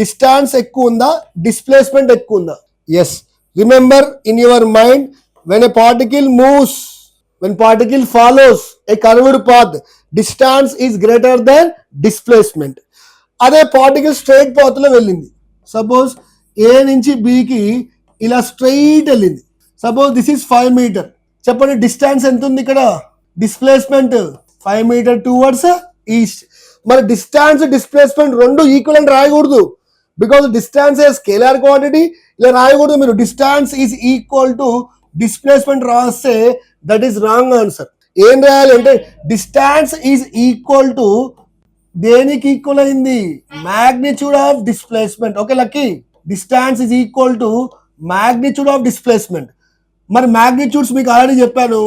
డిస్టెన్స్ ఎక్కువ ఉందా, డిస్ప్లేస్మెంట్ ఎక్కువ ఉందా? Yes, remember in your mind when a particle moves, when particle follows a curved path, distance is greater than displacement. అదే పార్టికల్ స్ట్రైట్ పాత్ లో వెళ్ళింది, సపోజ్ ఏ నుంచి బికి ఇలా స్ట్రైట్ వెళ్ళింది, సపోజ్ దిస్ ఈస్ 5 మీటర్, చెప్పండి డిస్టెన్స్ ఎంత ఉంది ఇక్కడ, డిస్ప్లేస్మెంట్ 5 మీటర్ టువర్డ్స్ ఈస్ట్. మరి డిస్టెన్స్ డిస్ప్లేస్మెంట్ రెండు ఈక్వల్ అని రాయకూడదు, because distance A scalar quantity, ఇలా రాయకూడదు. మీరు distance is equal to displacement రాస్తే దట్ ఈస్ రాంగ్ ఆన్సర్. ఏం రాయాలి అంటే డిస్టెన్స్ ఈజ్ ఈక్వల్ టు దేనికి ఈక్వల్ అయింది, magnitude of displacement. Okay lucky, distance is equal to magnitude of displacement. మరి మ్యాగ్నిట్యూడ్స్ మీకు ఆల్రెడీ చెప్పాను,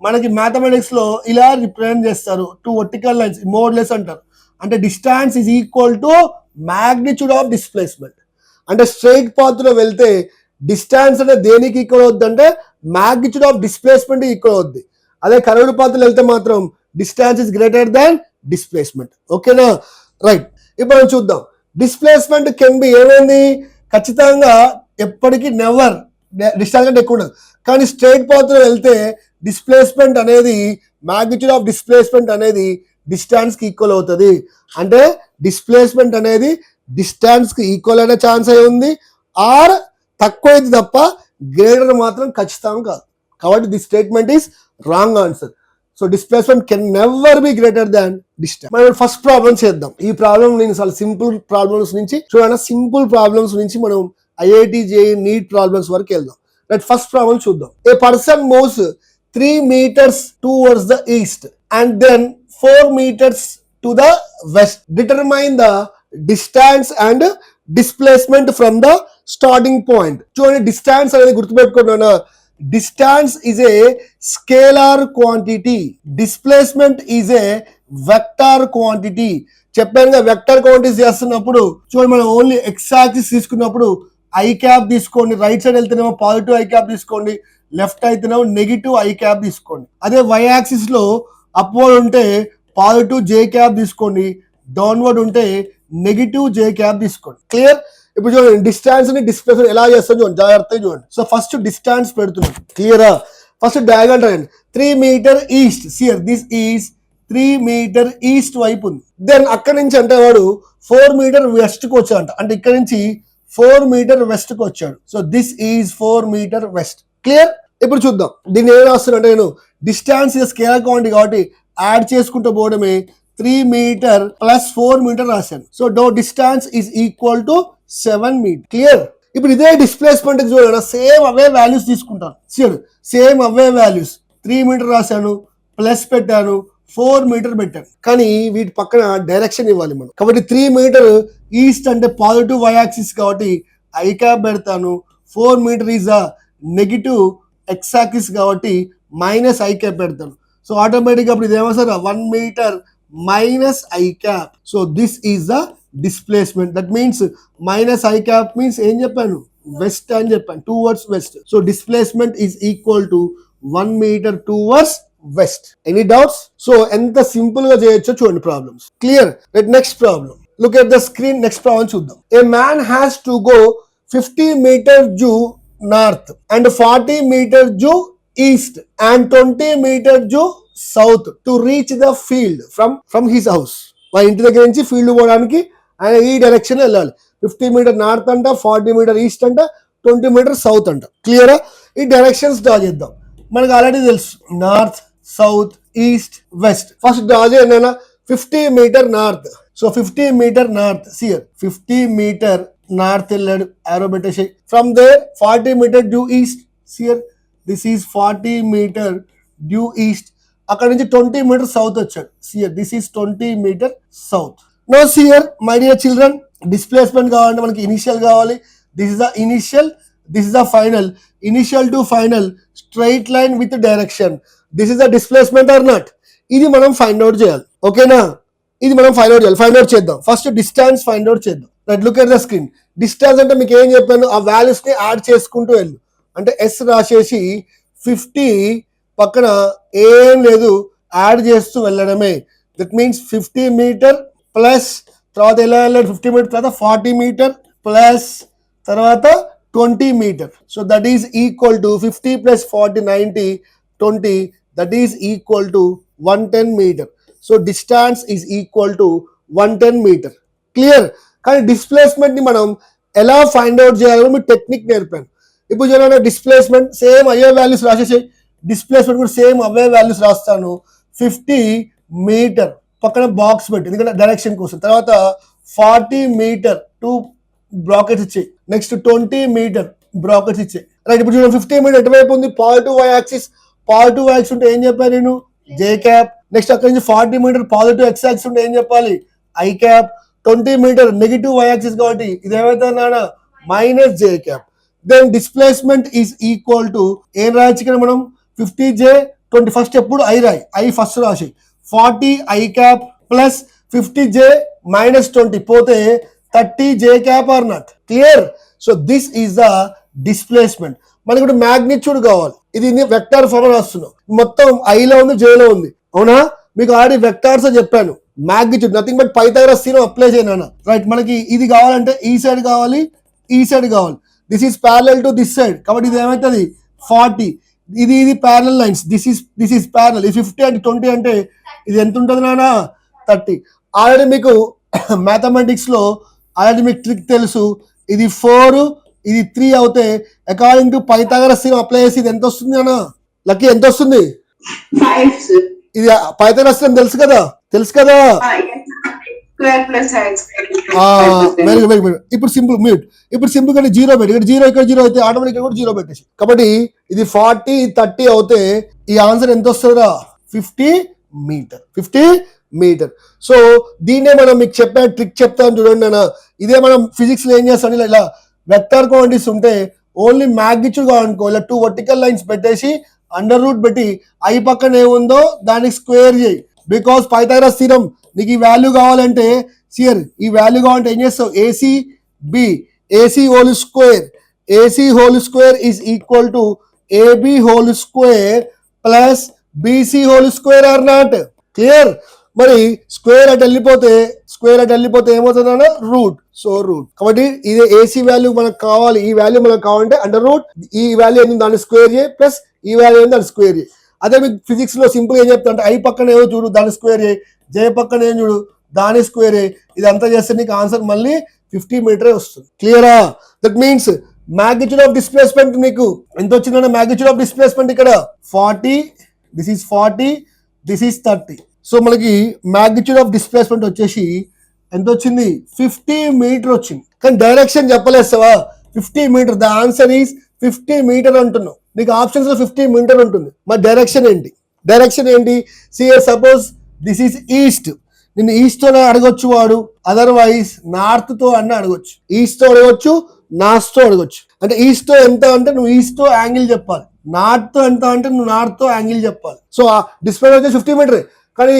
మనకి మ్యాథమెటిక్స్ లో ఇలా రిప్రజెంట్ చేస్తారు, 2 వర్టికల్ లైన్స్ మోడ్లెస్ అంటారు. అంటే distance is equal to magnitude of displacement. అంటే స్ట్రైట్ పాత్ లో వెళ్తే డిస్టెన్స్ అంటే దేనికి ఈక్వల్ అవుద్ది అంటే మ్యాగ్నిట్యూడ్ ఆఫ్ డిస్ప్లేస్మెంట్ ఈక్వల్ అవుద్ది. అదే కర్వ్డ్ పాత్ లో వెళ్తే మాత్రం distance is greater than displacement. ఓకేనా, రైట్. ఇప్పుడు మనం చూద్దాం డిస్ప్లేస్మెంట్ కెన్ బి ఏమైంది, ఖచ్చితంగా ఎప్పటికీ నెవర్ డిస్టెన్స్ కంటే ఎక్కువ ఉండదు, కానీ స్ట్రైట్ పాత్ లో వెళ్తే డిస్ప్లేస్మెంట్ అనేది మ్యాగ్నిట్యూడ్ ఆఫ్ డిస్ప్లేస్మెంట్ అనేది డిస్టెన్స్ కి ఈక్వల్ అవుతుంది. అంటే డిస్ప్లేస్మెంట్ అనేది డిస్టెన్స్ కి ఈక్వల్ అయిన ఛాన్స్ అయి ఉంది, ఆర్ తక్కువ అయితే తప్ప గ్రేటర్ మాత్రం ఖచ్చితంగా కాదు. కాబట్టి the statement is wrong answer. So displacement can never be greater than distance. మనం ఫస్ట్ ప్రాబ్లం చేద్దాం. ఈ ప్రాబ్లం నేను చాలా సింపుల్ ప్రాబ్లమ్స్ నుంచి చూడండి, సింపుల్ ప్రాబ్లమ్స్ నుంచి మనం ఐఐటి జేఈ నీట్ ప్రాబ్లమ్స్ వరకు వెళ్దాం. రైట్, ఫస్ట్ ప్రాబ్లం చూద్దాం. ఏ person moves 3 meters towards the east and then 4 meters to the west. Determine the distance and displacement from the starting point. చూడండి డిస్టెన్స్ అనేది గుర్తుపెట్టుకున్నాను, distance is a scalar quantity, displacement is a vector quantity. చెప్పాను కదా, వెక్టార్ క్వాంటిటీస్ చేస్తున్నప్పుడు చూడండి మనం ఓన్లీ ఎక్స్ యాక్సిస్ తీసుకున్నప్పుడు ఐ క్యాప్ తీసుకోండి, రైట్ సైడ్ వెళ్తేనేమో పాజిటివ్ ఐ క్యాప్ తీసుకోండి, లెఫ్ట్ అయితేనేమో నెగిటివ్ ఐ క్యాప్ తీసుకోండి. అదే వై యాక్సిస్ లో అప్వర్డ్ ఉంటే పాజిటివ్ జే క్యాప్ తీసుకోండి, డౌన్వర్డ్ ఉంటే నెగిటివ్ జే క్యాప్ తీసుకోండి. క్లియర్? ఇప్పుడు చూడండి డిస్టెన్స్ ని డిస్ప్లేస్మెంట్ ఎలా చేస్తాం చూడండి, జాగ్రత్తగా చూడండి. సో ఫస్ట్ డిస్టెన్స్ పెడుతున్నాం, క్లియరా? ఫస్ట్ డయాగ్రామ్ రాయండి. 3 meter east, sir this is 3 meter east వైపు ఉంది. దెన్ అక్కడి నుంచి అంటే వాడు 4 meter వెస్ట్ కు వచ్చాడంట, అంటే ఇక్కడ నుంచి 4 meter వెస్ట్ కు వచ్చాడు. So this is 4 meter west. Clear? ఇప్పుడు చూద్దాం దీన్ని ఏం రాస్తున్నా అంటే నేను డిస్టెన్స్ స్కేలార్ క్వాంటిటీ కాబట్టి యాడ్ చేసుకుంటూ పోవడమే 3 meter ప్లస్ 4 meter రాశాను. So distance is equal to 7 meter. Clear? ఇప్పుడు ఇదే డిస్ప్లేస్మెంట్ చూడండి, సేమ్ అవే వాల్యూస్ తీసుకుంటాను. సేమ్ అవే వాల్యూస్ 3 meter రాశాను, ప్లస్ పెట్టాను, 4 meter పెట్టాను, కానీ వీటి పక్కన డైరెక్షన్ ఇవ్వాలి మనం. కాబట్టి 3 meter ఈస్ట్ అంటే పాజిటివ్ వై యాక్సిస్ కాబట్టి ఐ క్యాప్ పెడతాను, 4 meter is a negative X axis కాబట్టి మైనస్ ఐ క్యాప్ పెడతాను. సో ఆటోమేటిక్గా ఇప్పుడు ఇది ఏమవుతుంది, 1 meter minus i cap. So this is the displacement. That means minus i cap means ఏం చెప్పాను, వెస్ట్ అని చెప్పాను, towards west. So displacement is equal to 1 meter towards west. Any doubts? So ఎంత సింపుల్ గా చేయొచ్చో చూడండి problems. Clear? Next problem, look at the screen. Next problem చూద్దాం. A man has to go 50 meter due north and 40 meter due east and 20 meter due south to reach the field from his house. వాళ్ళ ఇంటి దగ్గర నుంచి ఫీల్డ్ పోవడానికి ఆయన ఈ డైరెక్షన్ వెళ్ళాలి. 50 మీటర్ నార్త్ అంట, 40 మీటర్ ఈస్ట్ అంట, 20 మీటర్ సౌత్ అంట. క్లియరా? ఈ డైరెక్షన్స్ డ్రా చేద్దాం. మనకు ఆల్రెడీ తెలుసు north, south, east, west. First draw చేయనా 50 meter north. So 50 meter north, sir 50 meter north వెళ్ళాడు, ఆరో పెట్టేసి. From there 40 meter due east, sir this is 40 meter due east. అక్కడ నుంచి 20 మీటర్ సౌత్ వచ్చాడు, sir this is 20 meter south. No sir my dear children, displacement కావాలంటే మనకి ఇనిషియల్ కావాలి. This is the initial, this is the final. Initial to final straight line with direction. This is the displacement or not? ఇది మనం ఫైండ్ అవుట్ చేయాలి. ఓకేనా? ఇది మనం ఫైండ్ అవుట్ చేయాలి. ఫైండ్ అవుట్ చేద్దాం. ఫస్ట్ డిస్టెన్స్ ఫైండ్ అవుట్ చేద్దాం. Right, look at the screen. Distance అంటే మీకు ఏం చెప్పాను, ఆ వాల్యూస్ ని యాడ్ చేసుకుంటూ వెళ్ళు. అంటే ఎస్ రాసేసి 50 పక్కన ఏం లేదు యాడ్ చేస్తూ వెళ్ళడమే. దట్ మీన్స్ 50 మీటర్ ప్లస్ తర్వాత ఎలా వెళ్ళాడు, 50 మీటర్ తర్వాత 40 మీటర్ ప్లస్ తర్వాత 20 metre. So that is equal to 50 plus 40 90 20, that is equal to 110 metre. So distance is equal to 110 metre. Clear? కానీ డిస్ప్లేస్మెంట్ ని మనం ఎలా ఫైండ్ అవుట్ చేయాలో మీ టెక్నిక్ నేర్పాను. ఇప్పుడు చూడండి, డిస్ప్లేస్మెంట్ సేమ్ అయ్యే వాల్యూస్ రాసేసి, డిస్ప్లేస్మెంట్ కూడా సేమ్ అవే వాల్యూస్ రాస్తాను. 50 మీటర్ పక్కన బాక్స్ పెట్టి, ఎందుకంటే డైరెక్షన్ కోసం. తర్వాత 40 మీటర్ 2 బ్రాకెట్స్ ఇచ్చాయి. నెక్స్ట్ 20 మీటర్ బ్రాకెట్స్ ఇచ్చాయి. రైట్, ఇప్పుడు చూడండి 50 మీటర్ ఎటువైపు ఉంది, positive Y axis. Positive Y axis ఉంటే ఏం చెప్పాను నేను, జే క్యాప్. నెక్స్ట్ అక్కడ నుంచి 40 మీటర్ పాజిటివ్ ఎక్స్ యాక్సిస్ ఉంటే ఏం చెప్పాలి, I cap. 20 meter negative Y axis కాబట్టి ఇది ఏమైతే నానా, minus J cap. Then displacement is equal to ఏం రాయొచ్చు ఇక్కడ మనం, 50 జే 20. ఫస్ట్ ఎప్పుడు ఐ రాయి, ఐ ఫస్ట్ రాసి 40 I cap plus 50 J minus 20 పోతే 30 J cap or not. Clear? So this is the displacement. మనకి ఇప్పుడు మ్యాగ్నిట్యూడ్ కావాలి. ఇది వెక్టార్ ఫార్మ్ రాస్తున్నాం. మొత్తం ఐలో ఉంది, జేలో ఉంది. అవునా? మీకు ఆల్రెడీ వెక్టార్స్ చెప్పాను. Magnitude nothing but Pythagoras theorem apply చేయనా. రైట్, మనకి ఇది కావాలంటే ఈ సైడ్ కావాలి, ఈ సైడ్ కావాలి. This is parallel to this side కాబట్టి ఇది ఏమవుతుంది 40. ఇది parallel lines. This is parallel. ఈ 50 అంటే 20 అంటే ఇది ఎంత ఉంటుంది నానా, 30. ఆల్రెడీ మీకు మ్యాథమెటిక్స్ లో ఆల్రెడీ మీకు ట్రిక్ తెలుసు. ఇది 4 ఇది 3 అవుతే according to Pythagoras theorem apply చేసి ఇది ఎంత వస్తుంది నానా, లక్కీ ఎంత వస్తుంది? 5 sir. ఇది పైథాగరస్ థీరం తెలుసు కదా, తెలుసు కదా. Square plus side square. Very very very. ఇప్పుడు సింపుల్ మ్యూట్. ఇప్పుడు సింపుల్ గా జీరో పెట్టి, ఇక్కడ జీరో ఇక్కడ జీరో అయితే ఆటోమేటిక్ కూడా జీరో పెట్టేసి. కాబట్టి ఇది 40 30 అవుతే ఈ ఆన్సర్ ఎంత వస్తుందా, 50 మీటర్. 50 మీటర్. సో దీన్నే మనం మీకు చెప్పే ట్రిక్ చెప్తాను చూడండి అన్న. ఇదే మనం ఫిజిక్స్ లో ఏం చేస్తాం, ఇలా వెక్టర్ క్వాంటిటీస్ ఉంటే ఓన్లీ మ్యాగ్నిట్యూడ్ కావాలనుకో, ఇలా 2 వర్టికల్ లైన్స్ పెట్టేసి అండర్ రూట్ పెట్టి ఐ పక్కన ఏముందో దానికి స్క్వేర్ చేయి. బికాస్ పైథాగరస్ థీరం నీకు ఈ వాల్యూ కావాలంటే సియర్ ఈ వాల్యూ కావాలంటే ఏం చేస్తావు, AC B AC whole square, AC whole square is equal to AB whole square plus BC whole square or not. Clear? మరి స్క్వేర్ అటు వెళ్ళిపోతే ఏమవుతుందన్నా రూట్. So root. కాబట్టి ఇది ఏసీ వాల్యూ మనకు కావాలి, ఈ వాల్యూ మనకు కావాలంటే అండర్ రూట్ ఈ వాల్యూ ఏంది దాన్ని స్క్వేర్ చేయి ప్లస్ ఈ వాల్యూ ఏంది దాన్ని స్క్వేర్ చేయి. అదే మీకు ఫిజిక్స్ లో సింపుల్ ఏం చెప్తా అంటే ఐ పక్కన ఏమో చూడు దాన్ని స్క్వేర్ చేయి, జే పక్కన ఏం చూడు దాని స్క్వేర్ చేయి. ఇదంతా చేస్తే నీకు ఆన్సర్ మళ్ళీ 50 మీటరే వస్తుంది. క్లియరా? That means magnitude of displacement మీకు ఎంత వచ్చిందంటే, మ్యాగ్నిట్యూడ్ ఆఫ్ డిస్ప్లేస్మెంట్ ఇక్కడ 40, this is 40, this is 30. So మనకి మ్యాగ్నిట్యూడ్ ఆఫ్ డిస్ప్లేస్మెంట్ వచ్చేసి ఎంత వచ్చింది, 50 మీటర్ వచ్చింది. కానీ డైరెక్షన్ చెప్పలేస్తావా, 50 meter. The answer is 50 meter అంటున్నావు. నీకు ఆప్షన్స్ లో 50 మీటర్ ఉంటుంది. మరి డైరెక్షన్ ఏంటి? సియర్ సపోజ్ దిస్ ఈస్ ఈస్ట్. నిన్ను ఈస్ట్ తో అడగొచ్చు వాడు, అదర్వైజ్ నార్త్ తో అన్న అడగొచ్చు. ఈస్ట్ తో అడగొచ్చు, నార్త్ తో అడగొచ్చు. అంటే ఈస్ట్ తో ఎంత అంటే నువ్వు ఈస్ట్ తో యాంగిల్ చెప్పాలి, నార్త్ తో ఎంత అంటే నువ్వు నార్త్ తో యాంగిల్ చెప్పాలి. సో ఆ డిస్ప్లే వచ్చి 50 మీటర్. కానీ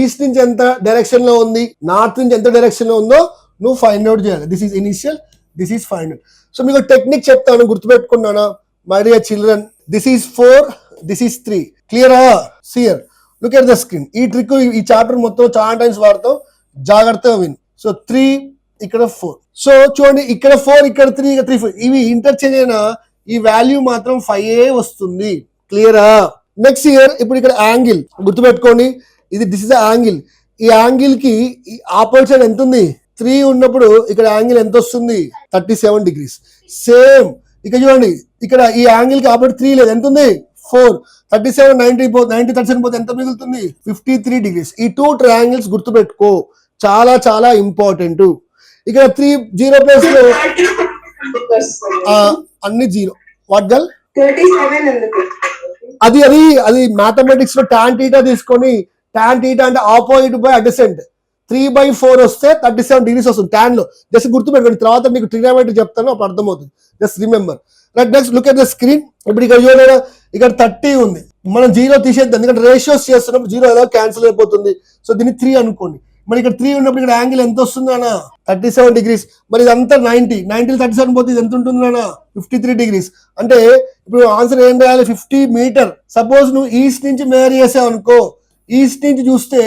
ఈస్ట్ నుంచి ఎంత డైరెక్షన్ లో ఉంది, నార్త్ నుంచి ఎంత డైరెక్షన్ లో ఉందో నువ్వు ఫైండ్ అవుట్ చేయాలి. This is initial, this is final. So మీకు టెక్నిక్ చెప్తాను, గుర్తుపెట్టుకున్నానా my dear children. This is 4, this is 3. క్లియరా? Sir look at the screen. ఈ ట్రిక్ ఈ చాప్టర్ మొత్తం చాలా టైమ్స్ వాడతాం, జాగ్రత్తగా విని. సో 3 ఇక్కడ 4. సో చూడండి ఇక్కడ 4 ఇక్కడ 3 ఇక్కడ 3 4 ఇవి ఇంటర్చేంజ్ అయినా ఈ వాల్యూ మాత్రం 5 వస్తుంది. క్లియరా? నెక్స్ట్ ఇయర్ ఇప్పుడు ఇక్కడ యాంగిల్ గుర్తుపెట్టుకోండి. ఇది దిస్ ఇస్ యాంగిల్. ఈ యాంగిల్ కి ఆపోజిట్ సైడ్ ఎంత ఉంది, 3 ఉన్నప్పుడు ఇక్కడ యాంగిల్ ఎంత వస్తుంది 37 degrees. సేమ్ ఇక్కడ చూడండి, ఇక్కడ ఈ యాంగిల్ కి ఆపోజిట్ 3 లేదు, ఎంత ఉంది 4. 37 90 37 పోతే ఎంత మిగులుతుంది 53 degrees. ఈ 2 ట్రయాంగిల్స్ గుర్తుపెట్టుకో, చాలా చాలా ఇంపార్టెంట్. ఇక్కడ 3 0 ప్లేస్ లో అన్ని 0. వాట్ గర్ల్ 37 ఎందుకు? అది అది అది మ్యాథమెటిక్స్ లో tan θ తీసుకొని, tan θ అంటే ఆపోజిట్ బై అడ్జసెంట్, 3/4 వస్తే 37 degrees వస్తుంది tan లో. జస్ట్ గుర్తుపెట్టుకోండి, తర్వాత మీకు ట్రిగ్నోమెట్రీ చెప్తాను, అప్పుడు అర్థమవుతుంది. Just remember. Right, next look at the screen. ఇప్పుడు ఇక్కడ చూడండి, ఇక్కడ 30 ఉంది, మనం 0 తీసేద్దాం, ఎందుకంటే రేషియోస్ చేస్తున్నప్పుడు 0 ఎలా క్యాన్సిల్ అయిపోతుంది. సో దీన్ని 3 అనుకోండి. మరి ఇక్కడ 3 ఉన్నప్పుడు ఇక్కడ యాంగిల్ ఎంత వస్తుంది అన్న 37 degrees. మరి ఇదంతా 90 37 పోతే ఇది ఎంత ఉంటుంది అన్న 53 degrees. అంటే ఇప్పుడు ఆన్సర్ ఏం రాయాలి 50 మీటర్. సపోజ్ నువ్వు ఈస్ట్ నుంచి మేర్ చేసావు అనుకో, ఈస్ట్ నుంచి చూస్తే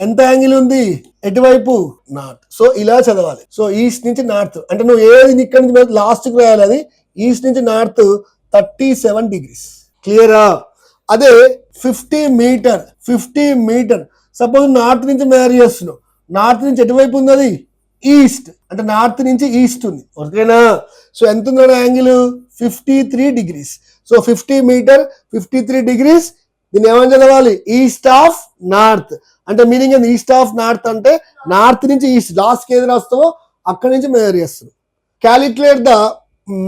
ఎంత యాంగిల్ ఉంది ఎటువైపు నార్త్. సో ఇలా చదవాలి. సో ఈస్ట్ నుంచి నార్త్ అంటే నువ్వు ఏది ఇక్కడ నుంచి లాస్ట్ కి రాయాలి, అది ఈస్ట్ నుంచి నార్త్ 37 degrees. క్లియరా? అదే 50 మీటర్ సపోజ్ నార్త్ నుంచి మేర్ చేస్తున్నావు, నార్త్ నుంచి ఎటువైపు ఉంది అది ఈస్ట్, అంటే నార్త్ నుంచి ఈస్ట్ ఉంది. ఓకేనా? సో ఎంత ఉందన్న angle 53 degrees. So 50 metre 53 degrees. దీన్ని ఏమని చదవాలి ఈస్ట్ ఆఫ్ నార్త్. అంటే మీనింగ్ ఏంది ఈస్ట్ ఆఫ్ నార్త్ అంటే నార్త్ నుంచి ఈస్ట్, లాస్ట్ ఏది రాస్తావో అక్కడి నుంచి మెజర్ చేస్తున్నావు. Calculate the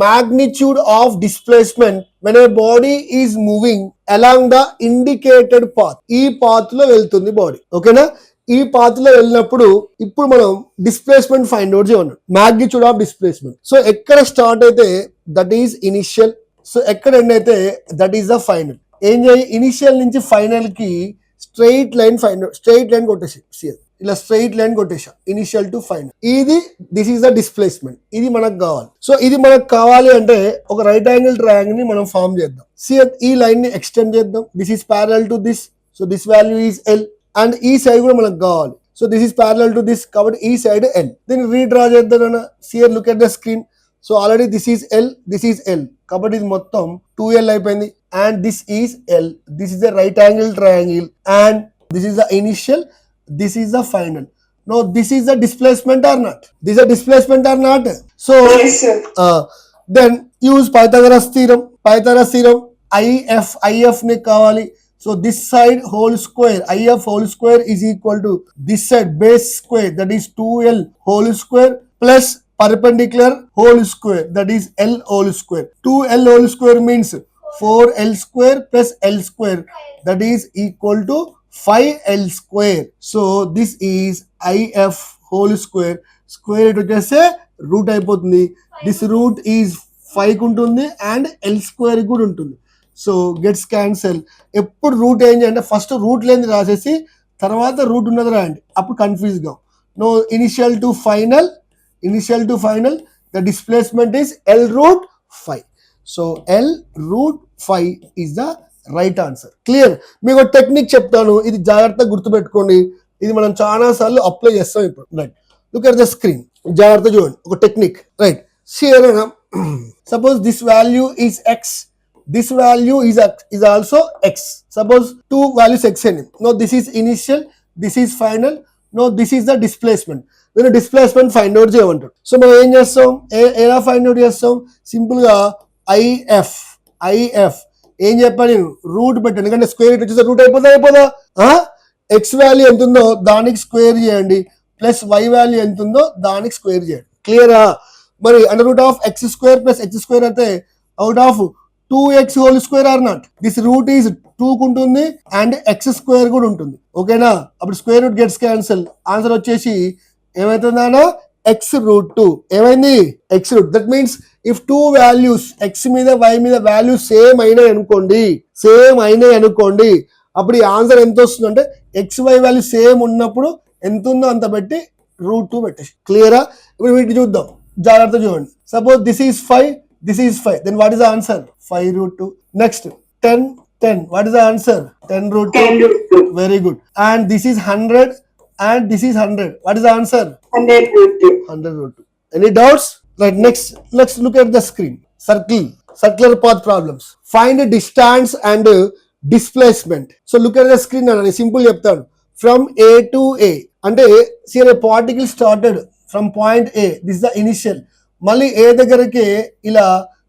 magnitude of displacement when a body is moving along the indicated path. ఈ పాత్ లో వెళ్తుంది బాడీ. ఓకేనా? ఈ పాత్ లో వెళ్ళినప్పుడు ఇప్పుడు మనం డిస్ప్లేస్మెంట్ ఫైండ్ అవుట్ చేయమన్నాం, మ్యాగ్నిట్యూడ్ ఆఫ్ డిస్ప్లేస్మెంట్. సో ఎక్కడ స్టార్ట్ అయితే దట్ ఈస్ ఇనిషియల్, సో ఎక్కడ ఎండ్ అయితే దట్ ఈస్ ద ఫైనల్. ఏం చేయాలి, ఇనిషియల్ నుంచి ఫైనల్ కి straight line find out, straight line కొట్టేసి ఇలా స్ట్రైట్ లైన్ కొట్టేసా ఇనిషియల్ టు ఫైనల్. ఇది దిస్ ఈస్ ద డిస్ప్లేస్మెంట్. ఇది మనకు కావాలి. సో ఇది మనకు కావాలి అంటే ఒక రైట్ యాంగిల్ ట్రయాంగిల్ ని మనం ఫార్మ్ చేద్దాం. ఈ లైన్ ని ఎక్స్టెండ్ చేద్దాం. This is parallel to this, so this value is L. And ఈ సైడ్ కూడా మనకు కావాలి. So this is parallel to this, కాబట్టి ఈ సైడ్ ఎల్. దీన్ని రీడ్రా చేద్దాం అన్న. Sir look at the screen. So already this is L, this is L, కాబట్టి ఇది మొత్తం 2L అయిపోయింది. And this is L, this is the right angle triangle, and this is the initial, this is the final. No, this is the displacement or not? This is a displacement or not? So Yes, sir. Then use Pythagoras theorem. IF ne kavali. So this side whole square, IF whole square is equal to this side base square, that is 2L whole square plus perpendicular whole square, that is L whole square. 2L whole square means 4L square plus L square, that is equal to 5L square. So this is IF whole square. Square root వచ్చేస్తే రూట్ అయిపోతుంది. దిస్ రూట్ ఈజ్ 5 ఉంటుంది అండ్ L స్క్వేర్ కూడా ఉంటుంది. So gets cancel. ఎప్పుడు రూట్ ఏం చేయండి, ఫస్ట్ రూట్ లేని రాసేసి తర్వాత రూట్ ఉన్నది రాయండి, అప్పుడు కన్ఫ్యూజ్ గా. No, initial to final the displacement is L root 5. So L root 5 is the right answer. Clear? మీకు టెక్నిక్ చెప్తాను, ఇది జాగ్రత్తగా గుర్తుపెట్టుకోండి. ఇది మనం చాలా సార్లు అప్లై చేస్తాం ఇప్పుడు. Right, look at the screen, జాగ్రత్త చూడండి. ఒక technique. Right, suppose this value is X, this value is also x. Suppose two values x and no, this is initial, this is final, no, this is the displacement. నేను డిస్ప్లేస్మెంట్ ఫైండ్ అవుట్ చేయమంటాడు. సో మనం ఏం చేస్తాం, ఎలా ఫైండ్ అవుట్ చేస్తాం, సింపుల్ గా ఐఎఫ్ ఏం చెప్పాను నేను, రూట్ పెట్టాను, ఎందుకంటే స్క్వేర్ వచ్చేసి రూట్ అయిపోదా. ఎక్స్ వాల్యూ ఎంత ఉందో దానికి స్క్వేర్ చేయండి, ప్లస్ వై వాల్యూ ఎంత ఉందో దానికి స్క్వేర్ చేయండి. క్లియరా? మరి under root of X square plus X square అయితే out of 2x whole square or not. This root is 2 ఉంటుంది అండ్ ఎక్స్ స్క్వేర్ కూడా ఉంటుంది. ఓకేనా? అప్పుడు square root gets cancel. Answer వచ్చేసి ఏమైతుందా ఎక్స్ రూట్ 2. ఏమైంది X root. That means if 2 values X మీద వై మీద వాల్యూస్ సేమ్ అయినాయి అనుకోండి, అప్పుడు ఈ ఆన్సర్ ఎంత వస్తుంది అంటే ఎక్స్ వై వాల్యూ సేమ్ ఉన్నప్పుడు ఎంత ఉందో అంత పెట్టి రూట్ 2 పెట్టేసి. క్లియరా? ఇప్పుడు వీటిని చూద్దాం, జాగ్రత్త చూడండి. Suppose this is 5, this is 5, then what is the answer? 5 root 2. Next 10, what is the answer? 10 root 2. 10 root 2. Very good. And this is 100 and this is 100, what is the answer? 100 root 2. 100 root 2. Any doubts? Right, next let's look at the screen. Circular path problems. Find distance and displacement. So look at the screen and simple చెప్తాను. From A to A అంటే see a particle started from point A, this the initial. మళ్ళీ ఏ దగ్గరకే ఇలా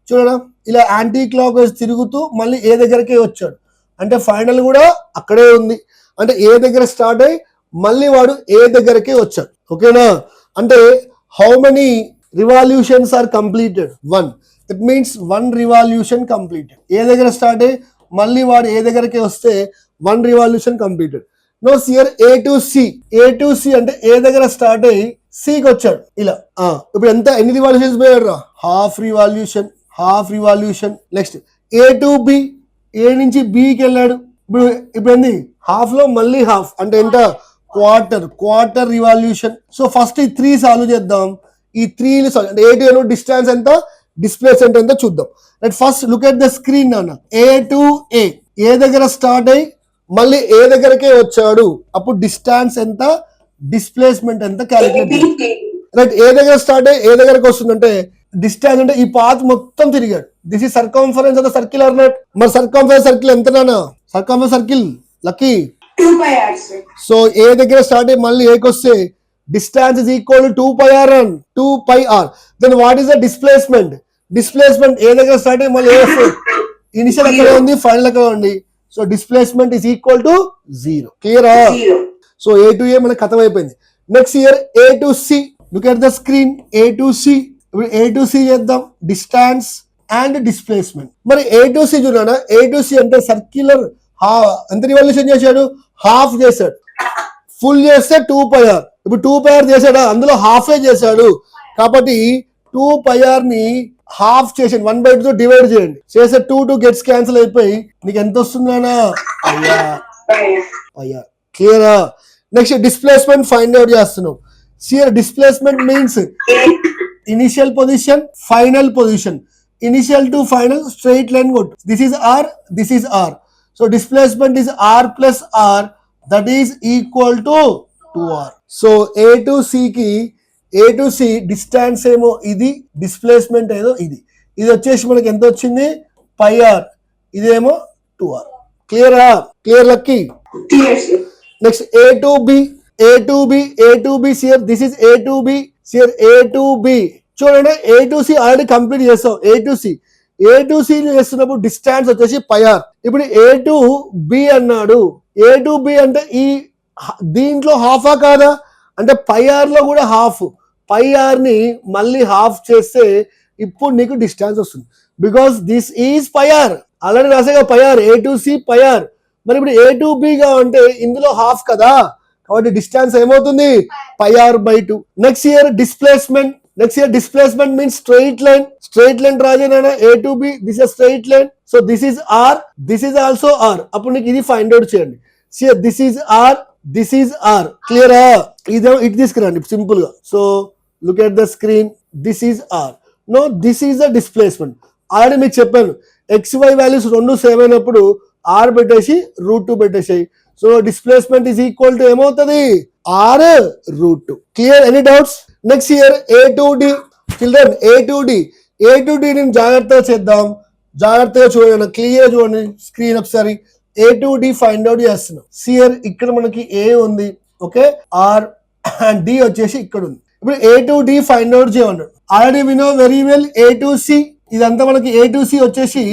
చూడడం, ఇలా యాంటీ క్లాక్ వైజ్ తిరుగుతూ మళ్ళీ ఏ దగ్గరకే వచ్చాడు, అంటే ఫైనల్ కూడా అక్కడే ఉంది. అంటే ఏ దగ్గర స్టార్ట్ అయ్యి మళ్ళీ వాడు ఏ దగ్గరకే వచ్చాడు. ఓకేనా? అంటే how many revolutions are completed? 1. That means 1 revolution completed. A దగ్గర స్టార్ట్ అయ్యి మళ్ళీ వాడు ఏ దగ్గరకే వస్తే 1 revolution completed. No sir A to C. A to C అంటే ఏ దగ్గర స్టార్ట్ అయ్యి సికి వచ్చాడు ఇలా. ఇప్పుడు ఎన్ని రివాల్యూషన్స్ పోయాడు రా? Half revolution. Next A to B. A నుంచి బికి వెళ్ళాడు. ఇప్పుడు ఏంది? హాఫ్ లో మళ్ళీ హాఫ్ అంటే ఎంత? Quarter revolution. సో ఫస్ట్ ఈ 3 సాల్వ్ చేద్దాం. ఈ 3 సాల్వ్ అంటే ఏ టు డిస్టెన్స్ ఎంత, డిస్ప్లేస్మెంట్ ఎంత చూద్దాం. Right, first look at the screen నాన్న. ఏ టు ఏ, ఏ దగ్గర స్టార్ట్ అయ్యి మళ్ళీ ఏ దగ్గరకే వచ్చాడు, అప్పుడు డిస్టెన్స్ ఎంత, డిస్ప్లేస్మెంట్ ఎంత క్యాలిక్యులేట్. రైట్, ఏ దగ్గర స్టార్ట్ అయ్యి ఏ దగ్గరకు వస్తుందంటే డిస్టెన్స్ అంటే ఈ పాత్ మొత్తం తిరిగాడు. This is circumference of the circle or not? మరి సర్కంఫరెన్స్ సర్కిల్ ఎంత నాన్న? Circumference circle Lucky 2 pi r, sir. So A దగ్గర స్టార్ట్ అయ్యి మళ్ళీ ఏకి వస్తే distance is equal to 2 pi r and 2 pi r. Then what is the displacement? Displacement A దగ్గర స్టార్ట్ అయ్యి మళ్ళీ ఏ వస్తే ఇనిషియల్ ఎక్కడ ఉంది, ఫైనల్ ఎక్కడ ఉంది. So displacement is equal to 0. క్లియరా? 0. సో ఏ టు ఏ మనకు కథం అయిపోయింది. Next year A to C. Look at the screen. A to C. ఇప్పుడు ఏ టు సి చేద్దాం, డిస్టెన్స్ అండ్ డిస్ప్లేస్మెంట్. మరి ఏ టు సి చూడనా? ఏ టు సి అంటే సర్క్యులర్ ఎంత రివల్యూషన్ చేశాడు? హాఫ్ చేశాడు. ఫుల్ చేస్తే 2 pi r. ఇప్పుడు 2 pi r చేశాడా? అందులో హాఫే చేశాడు కాబట్టి 2 pi r ని హాఫ్ చేసి 1/2 డివైడ్ చేయండి. చేస్తే 2 గెట్స్ క్యాన్సిల్ అయిపోయి నీకు ఎంత వస్తుందనా? అయ్యా. క్లియరా? నెక్స్ట్ డిస్ప్లేస్మెంట్ ఫైండ్ అవుట్ చేస్తున్నాం. Sir displacement means initial position, final position. Initial to final straight line కొట్టు. This is R, this is R. So displacement is r plus r, that is equal to 2r. So A to సికి, ఏ టు సి డిస్టెన్స్ ఏమో ఇది, డిస్ప్లేస్మెంట్ ఏదో ఇది. ఇది వచ్చేసి మనకి ఎంత వచ్చింది? pi r. ఇదేమో 2r. క్లియరా? Clear Lucky? Clear, sir. Next A to B. A to B, A to B sir this is A to B. Sir A to B చూడండి. A to C already complete చేస్తాం. A to C, A to C చేస్తున్నప్పుడు డిస్టెన్స్ వచ్చేసి pi r. ఇప్పుడు ఏ టు బి అన్నాడు. ఏ టు బి అంటే ఈ దీంట్లో హాఫా కాదా? అంటే pi r లో కూడా హాఫ్. pi r ని మళ్ళీ హాఫ్ చేస్తే ఇప్పుడు నీకు డిస్టెన్స్ వస్తుంది. Because this is pi r. Already రాసేగా pi r. A to C pi r. మరి ఇప్పుడు ఏ టు బి గా అంటే ఇందులో హాఫ్ కదా, కాబట్టి డిస్టెన్స్ ఏమవుతుంది? pi r/2. Next year displacement. Next year displacement means straight line. Straight line draw చేయనా? A to B, this is straight line. So this is r, this is also r. అప్పుడు నీకు ఇది ఫైండ్ అవుట్ చేయండి. Sir this is r, this is r. క్లియరా? ఇదేమో ఇటు తీసుకురండి సింపుల్ గా. So look at the screen. This is r. No this is the displacement. Already మీకు చెప్పాను XY వాల్యూస్ రెండు సేమ్ అయినప్పుడు r పెట్టేసి √2 పెట్టేసాయి. So displacement is equal to ఏమవుతుంది? r√2. Clear? Any doubts? Next year A to D. Children A to D. A to D నేను జాగ్రత్తగా చేద్దాం. జాగ్రత్తగా చూడండి, క్లియర్ చూడండి స్క్రీన్ ఒకసారి. A to D find out చేస్తున్నాం. సియర్ ఇక్కడ మనకి ఏ ఉంది, ఓకే, ఆర్ అండ్ డి వచ్చేసి ఇక్కడ ఉంది. ఇప్పుడు A to D find out చేయమన్నాడు. Already we know very well A to C. ఇదంతా మనకి ఏ టు సి వచ్చేసి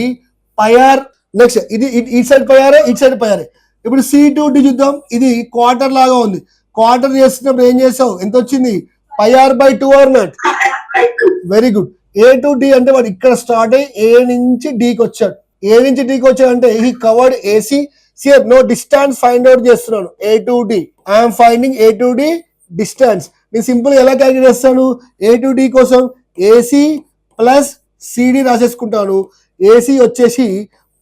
pi r. నెక్స్ట్ ఇది ఇటు సైడ్ pi r, ఇటు సైడ్ pi r. ఇప్పుడు సి టు డి చూద్దాం. ఇది క్వార్టర్ లాగా ఉంది. క్వార్టర్ చేస్తున్నప్పుడు ఏం చేసావు? ఎంత వచ్చింది? pi r/2 or not? Very good. A to D అంటే వాడు ఇక్కడ స్టార్ట్ అయ్యి ఏ నుంచి డికి వచ్చాడు. ఏ నుంచి డికి వచ్చాడు అంటే he covered AC. Sir no distance find out చేస్తున్నాను. A to D, I'm finding A to D distance. నేను సింపుల్ ఎలా క్యాలిక్యులేట్ చేస్తాను? ఏ టు డి కోసం ఏసీ ప్లస్ సిడి రాసేసుకుంటాను. ఏసీ వచ్చేసి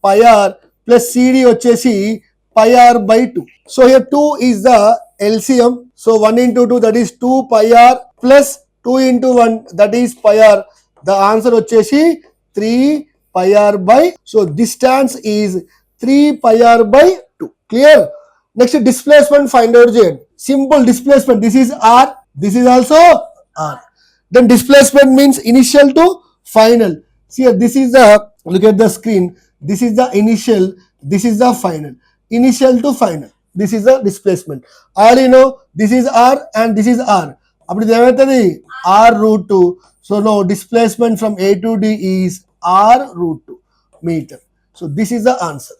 pi r ప్లస్ సిడి వచ్చేసి pi r/2. So here 2 is the LCM. So 1 into 2 that is 2 pi r plus 2 into 1 that is pi r. The answer వచ్చేసి 3 pi r/. So distance is 3 pi r/2. Clear? Next displacement find out చేయండి. Simple displacement. This is r. This is also r. Then displacement means initial to final. See here, this is the, look at the screen. This is the initial. This is the final. Initial to final. This is the displacement. Already know this is r and this is r. అప్పుడు ఇది ఏమవుతుంది r√2. So no displacement from A to D is r√2 meter. So this is the answer.